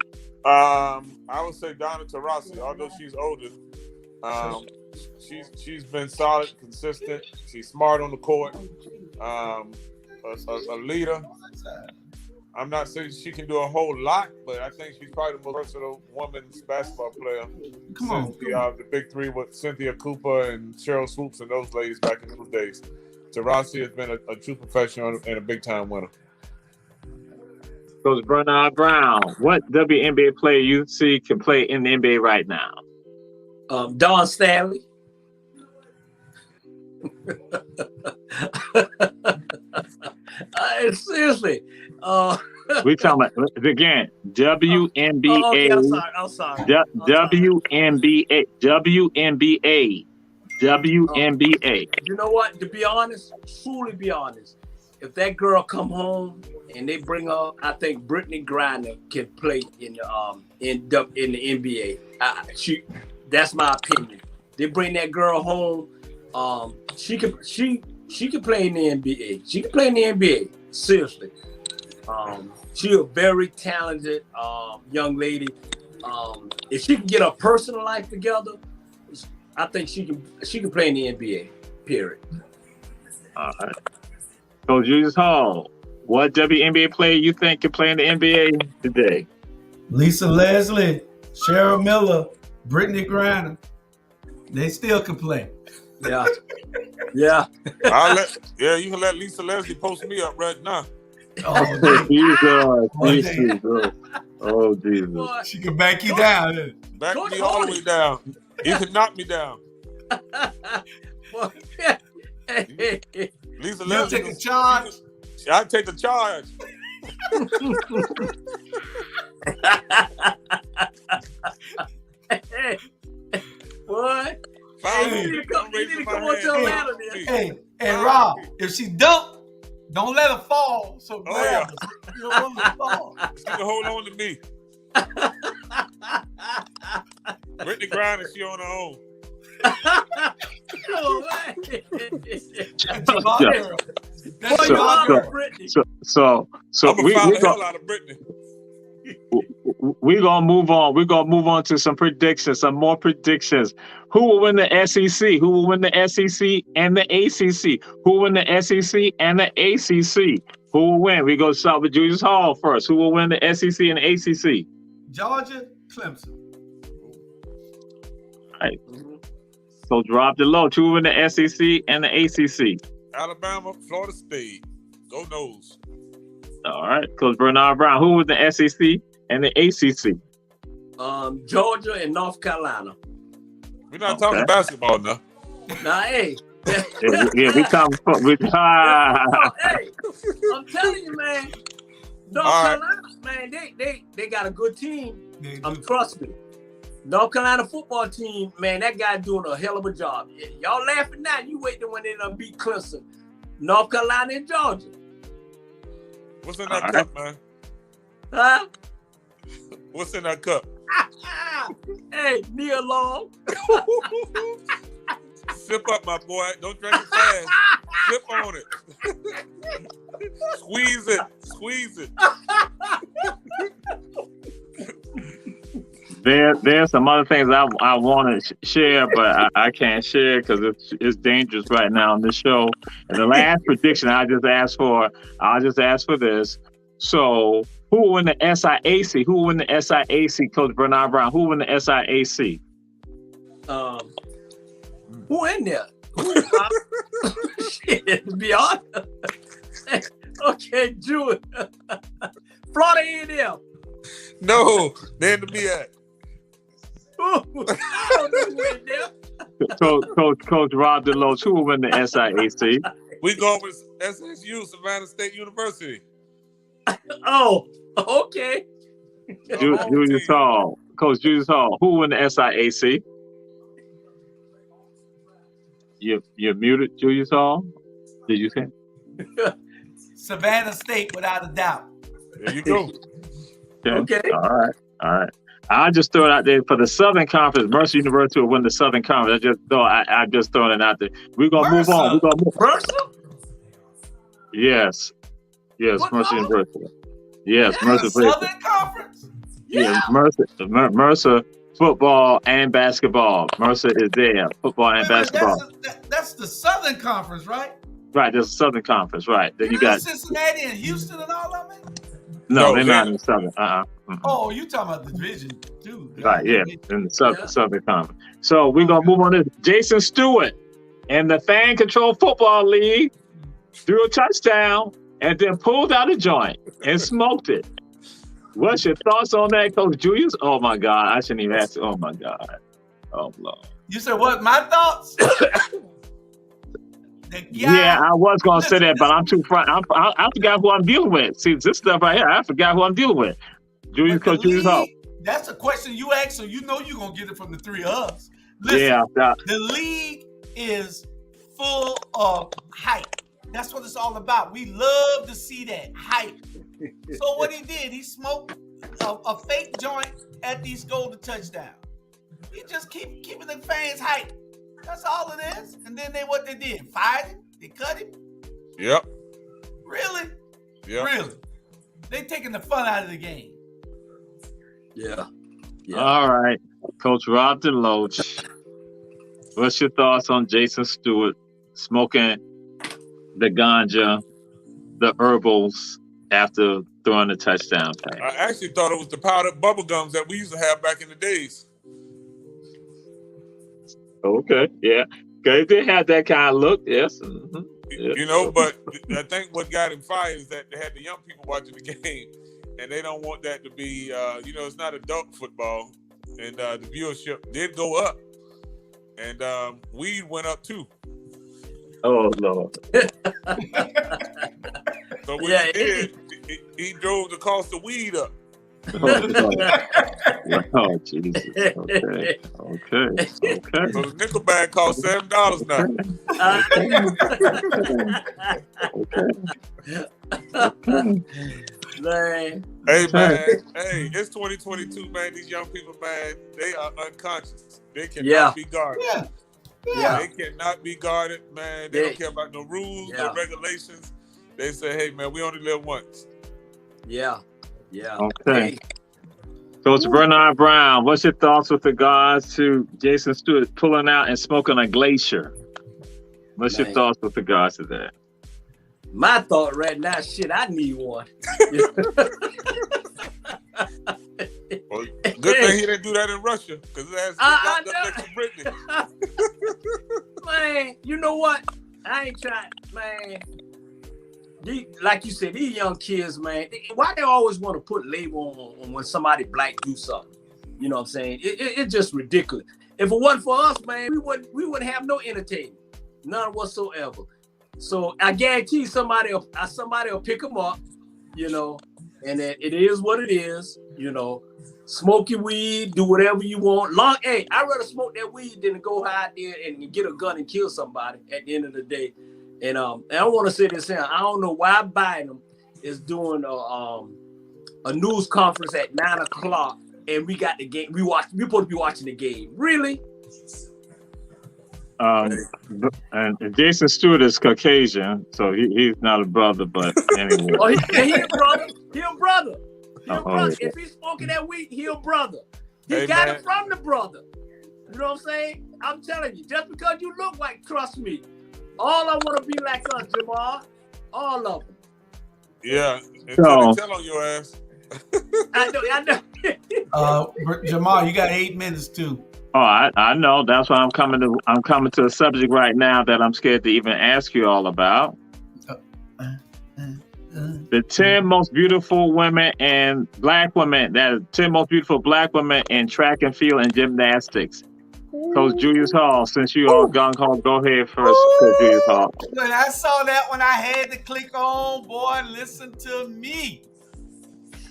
[SPEAKER 6] I would say Donna Taurasi, although she's older. She's been solid, consistent. She's smart on the court. A leader. I'm not saying she can do a whole lot, but I think she's probably the most versatile women's basketball player.
[SPEAKER 4] Come on.
[SPEAKER 6] The big 3 with Cynthia Cooper and Cheryl Swoops and those ladies back in those days. Taurasi has been a true professional and a big-time winner.
[SPEAKER 5] Coach Bernard Brown, what WNBA player you see can play in the NBA right now?
[SPEAKER 3] Dawn Stanley. Seriously.
[SPEAKER 5] We talking about, again, WNBA.
[SPEAKER 3] Okay, I'm sorry.
[SPEAKER 5] WNBA.
[SPEAKER 3] You know what? To be honest, truly be honest, if that girl come home and they bring her, I think Brittany Griner can play in the NBA. That's my opinion. They bring that girl home. She can play in the NBA. She can play in the NBA. Seriously. She's a very talented young lady. If she can get her personal life together, I think she can play in the NBA. Period.
[SPEAKER 5] All right. So Julius Hall, what WNBA player you think can play in the NBA today?
[SPEAKER 4] Lisa Leslie, Cheryl Miller, Brittany Griner. They still can play.
[SPEAKER 3] Yeah. Yeah.
[SPEAKER 6] You can let Lisa Leslie post me up right now.
[SPEAKER 4] Oh,
[SPEAKER 5] Jesus. Oh, Jesus.
[SPEAKER 4] She can back you down.
[SPEAKER 6] Back me all the way down. You can knock me down. Lisa Leslie.
[SPEAKER 4] Take a charge.
[SPEAKER 6] I take the charge.
[SPEAKER 3] What?
[SPEAKER 6] Hey,
[SPEAKER 3] You need to come on to Atlanta, man.
[SPEAKER 4] Hey, Rob, if she dunked, don't let her fall. So grab her. You don't want her to fall.
[SPEAKER 6] She can hold on to me. Brittany Griner, she on her own.
[SPEAKER 3] No way.
[SPEAKER 5] So
[SPEAKER 6] I'm gonna the hell out of Brittany.
[SPEAKER 5] We're gonna move on. We're gonna move on to some predictions, some more predictions. Who will win the SEC? Who will win the SEC and the ACC? Who will win the SEC and the ACC? Who will win? We go start with Julius Hall first. Who will win the SEC and the ACC?
[SPEAKER 4] Georgia, Clemson.
[SPEAKER 5] All right. So drop the low. Who will win the SEC and the ACC?
[SPEAKER 6] Alabama, Florida State. Go Noles.
[SPEAKER 5] All right. Coach Bernard Brown. Who will win the SEC and the ACC?
[SPEAKER 3] Georgia and North Carolina.
[SPEAKER 6] We're not talking basketball now.
[SPEAKER 3] Nah, hey.
[SPEAKER 5] Yeah, we talking.
[SPEAKER 3] Hey, I'm telling you, man. North Carolina, man, they got a good team. Trust me. North Carolina football team, man, that guy doing a hell of a job. Y'all laughing now. You wait till when they done beat Clemson. North Carolina and Georgia.
[SPEAKER 6] What's in that cup, man?
[SPEAKER 3] Huh?
[SPEAKER 6] What's in that cup?
[SPEAKER 3] Hey, Neil Long.
[SPEAKER 6] Sip up, my boy. Don't drink it fast. Sip on it. Squeeze it. squeeze it.
[SPEAKER 5] There's some other things I want to share, but I can't share because it's dangerous right now on this show. And the last prediction I'll just ask for this. So who will win the SIAC? Who will win the SIAC, Coach Bernard Brown? Who will win the SIAC?
[SPEAKER 3] Who in there? Shit, to be honest. Okay, Jewish. Florida A&M.
[SPEAKER 6] No, they're in the BX.
[SPEAKER 3] I don't know who in there.
[SPEAKER 5] Coach Rob DeLoach, who will win the SIAC?
[SPEAKER 6] We going with SSU, Savannah State University.
[SPEAKER 3] Oh, okay.
[SPEAKER 5] Julius Hall. Coach Julius Hall, who will win the SIAC? You're muted, Julius Hall? Did you say?
[SPEAKER 4] Savannah State, without a doubt.
[SPEAKER 6] There you go.
[SPEAKER 3] Okay.
[SPEAKER 5] All right. I just throw it out there for the Southern Conference. Mercer University will win the Southern Conference. I just throwing it out there. We're gonna move on. We're gonna move.
[SPEAKER 3] Mercer?
[SPEAKER 5] Yes,
[SPEAKER 3] What
[SPEAKER 5] Mercer
[SPEAKER 3] college?
[SPEAKER 5] University. Yes,
[SPEAKER 4] That's
[SPEAKER 5] Mercer.
[SPEAKER 4] the Southern Conference.
[SPEAKER 5] Yeah, Mercer football and basketball. Mercer is there. Football and basketball.
[SPEAKER 4] That's the Southern Conference, right?
[SPEAKER 5] Right, there's a Southern Conference. Right. Then you
[SPEAKER 4] know
[SPEAKER 5] got
[SPEAKER 4] Cincinnati and Houston and all of it.
[SPEAKER 5] no,
[SPEAKER 6] No,
[SPEAKER 5] they're not
[SPEAKER 6] they-
[SPEAKER 5] in the Southern.
[SPEAKER 4] Oh, you talking about the division too?
[SPEAKER 5] Right, yeah, in the Southern Conference. So we're gonna move on to Jason Stewart in the Fan Control Football League threw a touchdown and then pulled out a joint and smoked it. What's your thoughts on that, Coach Julius? Oh my God, I shouldn't even ask. Oh my God, oh Lord.
[SPEAKER 4] You said what? My thoughts?
[SPEAKER 5] Yeah, I was gonna say that, but I'm too front. I forgot who I'm dealing with. See, this stuff right here, I forgot who I'm dealing with. Julius, Coach Julius Hall.
[SPEAKER 4] That's a question you ask, so you know you're gonna get it from the three of us. Listen,
[SPEAKER 5] Yeah,
[SPEAKER 4] the league is full of hype. That's what it's all about. We love to see that hype. So what he did, he smoked a fake joint at these golden touchdowns. He just keeping the fans hype. That's all it is. And then what they did, fired him, they cut him.
[SPEAKER 6] Yep.
[SPEAKER 4] Really?
[SPEAKER 6] Yep.
[SPEAKER 4] Really? They taking the fun out of the game.
[SPEAKER 3] Yeah.
[SPEAKER 5] All right, Coach Rob DeLoach. What's your thoughts on Jason Stewart smoking the ganja, the herbals after throwing the touchdown pass?
[SPEAKER 6] I actually thought it was the powdered bubble gums that we used to have back in the days.
[SPEAKER 5] Okay, yeah. Okay, they had that kind of look, yes. Mm-hmm. Yes.
[SPEAKER 6] You know, but I think what got him fired is that they had the young people watching the game, and they don't want that to be, it's not adult football, and the viewership did go up, and weed went up too.
[SPEAKER 5] Oh, Lord.
[SPEAKER 6] So what he did, he drove the cost of weed up.
[SPEAKER 5] Oh, Jesus. Okay.
[SPEAKER 6] So the nickel bag cost $7 now.
[SPEAKER 3] Man.
[SPEAKER 6] Hey, man. Hey, it's 2022, man. These young people, man, they are unconscious. They cannot be guarded.
[SPEAKER 4] Yeah.
[SPEAKER 6] They cannot be guarded, man. They don't care about no rules, no regulations. They say, hey, man, we only live once.
[SPEAKER 3] Yeah.
[SPEAKER 5] Okay. Coach Bernard Brown, what's your thoughts with regards to Jason Stewart pulling out and smoking a glacier? What's your thoughts with regards to that?
[SPEAKER 3] My thought right now, shit, I need one.
[SPEAKER 6] Well, good thing he didn't do that in Russia, because his ass locked up next to Brittany.
[SPEAKER 3] Man, you know what? I ain't trying, man. Like you said, these young kids, man, why they always want to put label on when somebody black do something? You know what I'm saying? It's just ridiculous. If it wasn't for us, man, we wouldn't have no entertainment, none whatsoever. So I guarantee somebody will pick them up, and that it is what it is, Smoke your weed, do whatever you want. I'd rather smoke that weed than to go out there and get a gun and kill somebody at the end of the day. And I want to say this here. I don't know why Biden is doing a news conference at 9:00, and we got the game. We supposed to be watching the game. Really?
[SPEAKER 5] And Jason Stewart is Caucasian, so he's not a brother, but anyway.
[SPEAKER 3] Oh, he a brother. He a brother. He a
[SPEAKER 5] Oh,
[SPEAKER 3] brother.
[SPEAKER 5] yeah.
[SPEAKER 3] If he's smoking that weed, he a brother. He
[SPEAKER 6] Hey,
[SPEAKER 3] got
[SPEAKER 6] man.
[SPEAKER 3] it from the brother. You know what I'm saying? I'm telling you, just because you look like, trust me, all I want to be like us, Jamal. All of them.
[SPEAKER 6] Yeah. Until they tell on your ass.
[SPEAKER 3] I know.
[SPEAKER 4] Jamal, you got 8 minutes too.
[SPEAKER 5] Oh, I know. That's why I'm coming to a subject right now that I'm scared to even ask you all about. The 10 most beautiful women and black women, that 10 most beautiful black women in track and field and gymnastics. Coach Julius Hall, since you all gung ho, go ahead first, Coach Julius Hall.
[SPEAKER 4] When I saw that one, I had to click on. Boy, listen to me.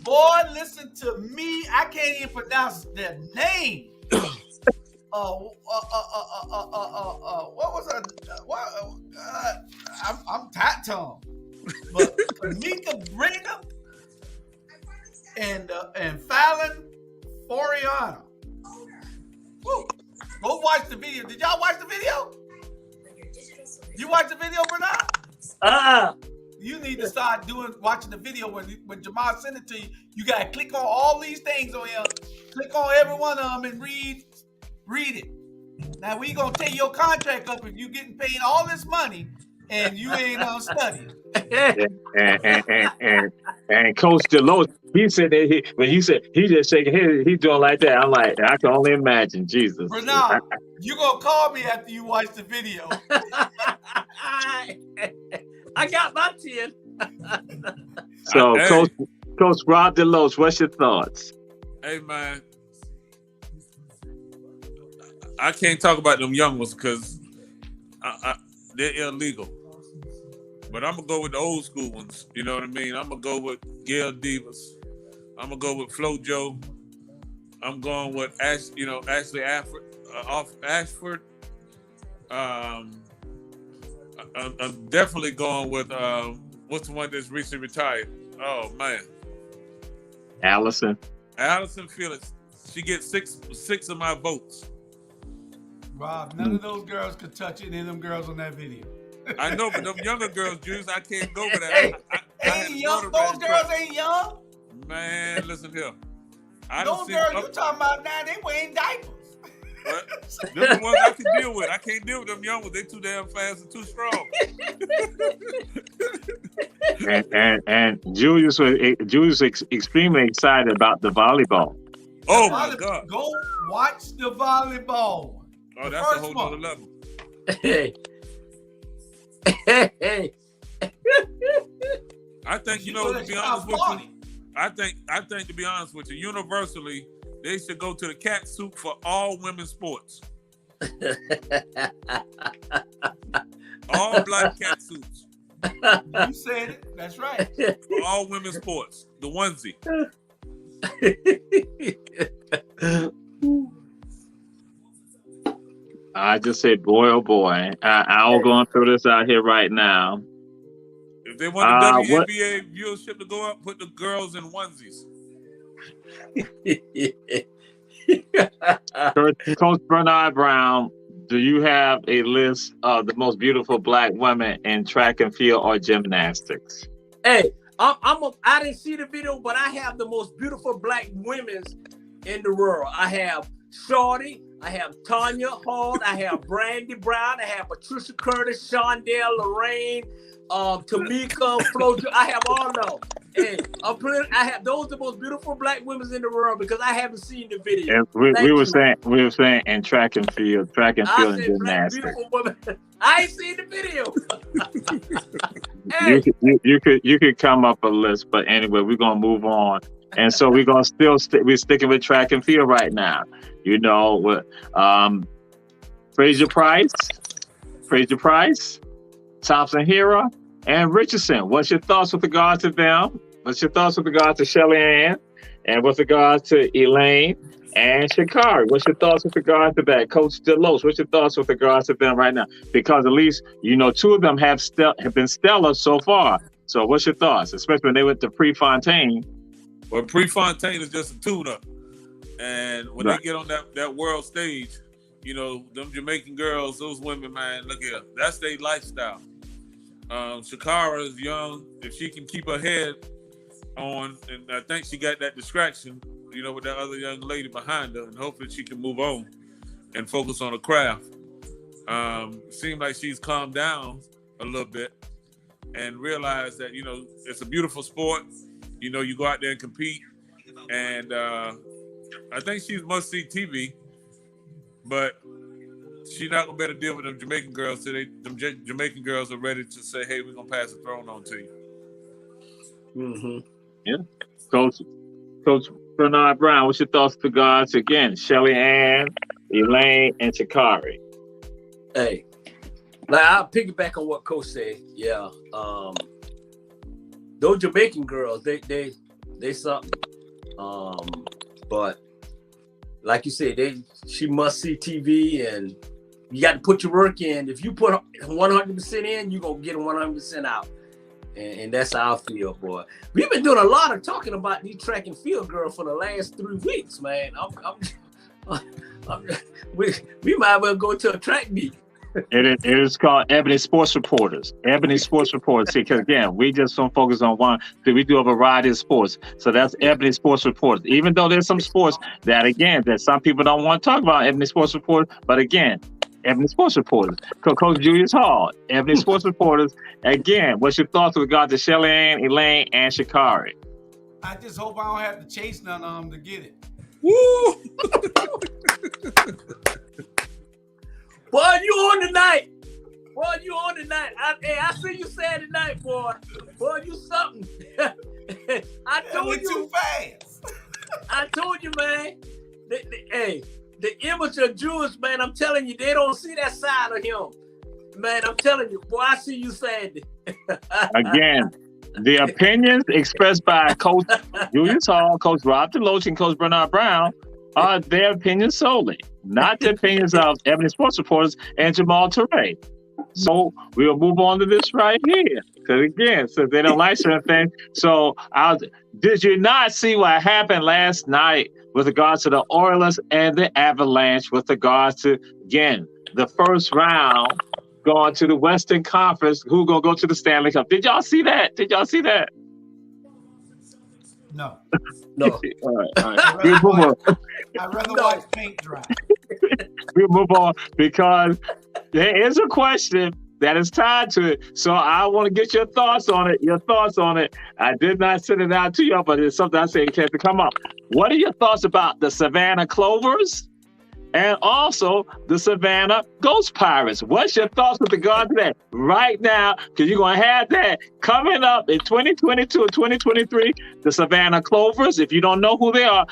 [SPEAKER 4] Boy, listen to me. I can't even pronounce their name. What was that? I'm tight tongue. But Kamika Brigham and Fallon Foriana. Woo. Go watch the video. Did y'all watch the video? You watch the video, Bernard? You need to start watching the video when Jamal sent it to you. You gotta click on all these things on here. Click on every one of them and read it. Now we gonna take your contract up if you getting paid all this money and you ain't studying.
[SPEAKER 5] And Coach Delos, he said that he just shaking his head, he's doing like that. I'm like, I can only imagine, Jesus.
[SPEAKER 4] Bernard, you gonna call me after you watch the video.
[SPEAKER 3] I got my 10.
[SPEAKER 5] So, Coach Rob Delos, what's your thoughts?
[SPEAKER 6] Hey, man. I can't talk about them young ones because they're illegal. But I'm going to go with the old school ones. You know what I mean? I'm going to go with Gail Divas. I'm going to go with FloJo. I'm going with Ashley Ashford. I'm definitely going with, what's the one that's recently retired? Oh, man.
[SPEAKER 5] Allison
[SPEAKER 6] Felix. She gets six of my votes.
[SPEAKER 4] Rob, none of those girls could touch any of them girls on that video.
[SPEAKER 6] I know, but them younger girls, Juice, I can't go with that.
[SPEAKER 4] Ain't young. Those girls ain't young.
[SPEAKER 6] Man, listen here.
[SPEAKER 4] Those girls you talking about now, they wearing diapers.
[SPEAKER 6] But them the ones I can deal with. I can't deal with them young ones. They too damn fast and too strong.
[SPEAKER 5] and Julius was extremely excited about the volleyball.
[SPEAKER 6] Oh my God!
[SPEAKER 4] Go watch the volleyball.
[SPEAKER 6] Oh, that's a whole nother level.
[SPEAKER 3] Hey.
[SPEAKER 6] I think to be honest with you, I think to be honest with you, universally, they should go to the cat soup for all women's sports. All black cat suits.
[SPEAKER 4] You said it. That's right.
[SPEAKER 6] For all women's sports. The onesie.
[SPEAKER 5] I just said, boy, oh boy. I'm going through this out here right now.
[SPEAKER 6] If they want the WNBA viewership to go up, put the girls in onesies.
[SPEAKER 5] Coach Bernard Brown, do you have a list of the most beautiful black women in track and field or gymnastics?
[SPEAKER 3] Hey, I didn't see the video, but I have the most beautiful black women in the world. I have Shorty, I have Tanya Hall, I have Brandy Brown, I have Patricia Curtis, Shondell, Lorraine, Tamika, FloJo. I have all of them. And I have those are the most beautiful black women in the world because I haven't seen the video.
[SPEAKER 5] And we were saying in track and field and gymnastics.
[SPEAKER 3] I ain't seen the video.
[SPEAKER 5] Hey. You could come up a list, but anyway, we're gonna move on. And so we're gonna we're sticking with track and field right now. With Fraser Price, Thompson Hera, and Richardson. What's your thoughts with regard to them? What's your thoughts with regard to Shelly Ann? And with regard to Elaine and Shakari? What's your thoughts with regard to that? Coach Delos, what's your thoughts with regard to them right now? Because at least, two of them have been stellar so far. So what's your thoughts? Especially when they went to Prefontaine.
[SPEAKER 6] Well, Prefontaine is just a tune-up. And when they get on that world stage, you know, them Jamaican girls, those women, man, look here, that's their lifestyle. Shakara is young. If she can keep her head on, and I think she got that distraction, you know, with that other young lady behind her, and hopefully she can move on and focus on her craft. Seems like she's calmed down a little bit and realized that, you know, it's a beautiful sport. You know, you go out there and compete, and I think she's must-see TV, but she's not gonna be able to deal with them Jamaican girls today. Them Jamaican girls are ready to say, "Hey, we're gonna pass the throne on to you."
[SPEAKER 3] Mm-hmm.
[SPEAKER 5] Yeah. Coach Bernard Brown, what's your thoughts with regards again? Shelly Ann, Elaine, and Shakari.
[SPEAKER 3] Hey, like I'll piggyback on what Coach said. Yeah. Those Jamaican girls, they something. But like you said, she must see TV, and you got to put your work in. If you put 100% in, you're gonna get 100% out. And that's how I feel, boy. We've been doing a lot of talking about these track and field girls for the last 3 weeks, man. We might well go to a track meet.
[SPEAKER 5] It is called Ebony Sports Reporters. Ebony Sports Reporters. See, because again, we just don't focus on one. We do a variety of sports. So that's Ebony Sports Reporters. Even though there's some sports that some people don't want to talk about, Ebony Sports Reporters. But again, Ebony Sports Reporters. Coach Julius Hall, Ebony Sports Reporters. Again, what's your thoughts with regard to Shelly Ann, Elaine, and Shakari?
[SPEAKER 4] I just hope I don't have to chase none of them to get it.
[SPEAKER 6] Woo!
[SPEAKER 3] Boy, you on tonight. Boy, you on tonight. I see you Saturday night, boy. Boy, you something. I told you.
[SPEAKER 4] Too fast.
[SPEAKER 3] I told you, man. The image of Jewish, man, I'm telling you, they don't see that side of him. Man, I'm telling you, boy, I see you Saturday.
[SPEAKER 5] Again, the opinions expressed by Coach Julius Hall, Coach Rob DeLoach, and Coach Bernard Brown are their opinions solely, not the opinions of Ebony Sports Reporters and Jamal Touré. So we'll move on to this right here. Because again, so they don't like certain things. So did you not see what happened last night with regards to the Oilers and the Avalanche with regards to, again, the first round going to the Western Conference, who gonna go to the Stanley Cup? Did y'all see that?
[SPEAKER 4] No.
[SPEAKER 3] No.
[SPEAKER 5] All right. We'll move on.
[SPEAKER 4] I'd rather watch paint dry.
[SPEAKER 5] We'll move on because there is a question that is tied to it. So I want to get your thoughts on it. I did not send it out to you, but it's something I say it can't come up. What are your thoughts about the Savannah Clovers and also the Savannah Ghost Pirates? What's your thoughts with regard to that right now? Because you're going to have that coming up in 2022 and 2023. The Savannah Clovers, if you don't know who they are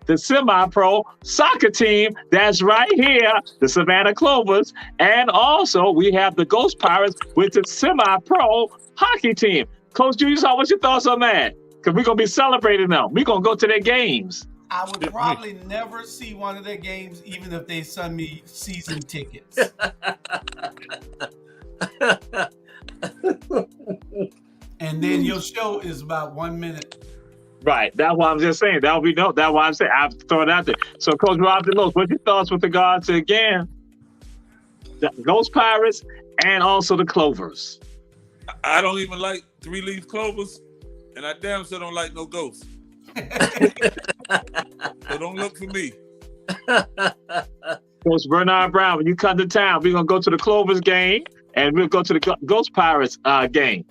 [SPEAKER 5] the semi-pro soccer team that's right here, the Savannah Clovers. And also we have the Ghost Pirates, which is semi-pro hockey team. Coach Julius, what's your thoughts on that? Because we're going to be celebrating them. We're going to go to their games.
[SPEAKER 4] I would probably never see one of their games, even if they send me season tickets. And then your show is about 1 minute.
[SPEAKER 5] Right. That's what I'm just saying. That's why I'm saying I've thrown it out there. So, Coach Rob DeLoach, what's your thoughts with regard to, again, the Ghost Pirates and also the Clovers?
[SPEAKER 6] I don't even like 3-leaf clovers, and I damn sure don't like no ghosts. So don't look for me.
[SPEAKER 5] Coach Bernard Brown, when you come to town, we're going to go to the Clovers game and we'll go to the Ghost Pirates game.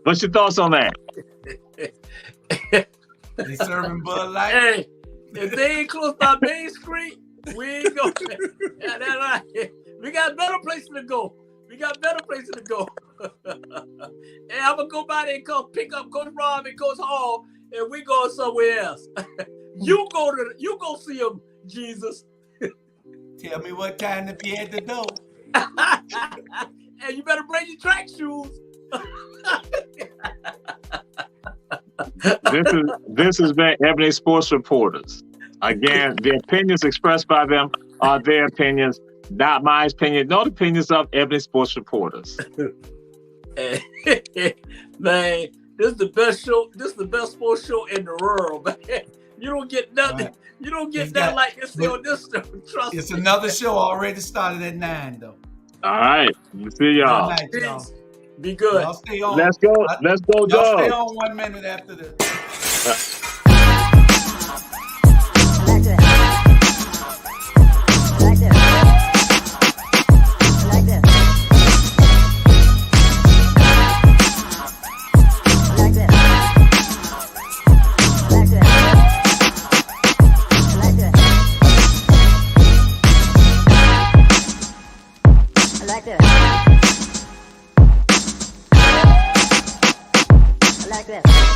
[SPEAKER 5] What's your thoughts on that?
[SPEAKER 4] They serving Bud Light.
[SPEAKER 3] Hey, if they ain't close by Main Street, we ain't going. Yeah, that's right. We got better places to go. Hey, I'm going to go by there and come pick up Coach Rob and Coach Hall, and we go somewhere else. You go see them, Jesus.
[SPEAKER 4] Tell me what time to be at the door.
[SPEAKER 3] And you better bring your track shoes.
[SPEAKER 5] This has been Ebony Sports Reporters. Again, the opinions expressed by them are their opinions, not my opinion. No opinions of Ebony Sports Reporters.
[SPEAKER 3] Man, this is the best show. This is the best sports show in the world, man. You don't get nothing.
[SPEAKER 4] Right.
[SPEAKER 3] You don't get
[SPEAKER 4] It's
[SPEAKER 3] nothing
[SPEAKER 4] got-
[SPEAKER 3] like this on this stuff. Trust
[SPEAKER 4] It's
[SPEAKER 3] me.
[SPEAKER 4] another show already started at 9 though.
[SPEAKER 5] All right. We'll see
[SPEAKER 4] Good
[SPEAKER 5] y'all.
[SPEAKER 4] night, y'all.
[SPEAKER 3] Peace. Be good.
[SPEAKER 4] Y'all stay on.
[SPEAKER 5] Let's go. Let's go,
[SPEAKER 4] Y'all stay
[SPEAKER 5] Doug.
[SPEAKER 4] on 1 minute after this.
[SPEAKER 1] like that. Like that. Like that. Like that. Like that. Like that. Like that. Like that.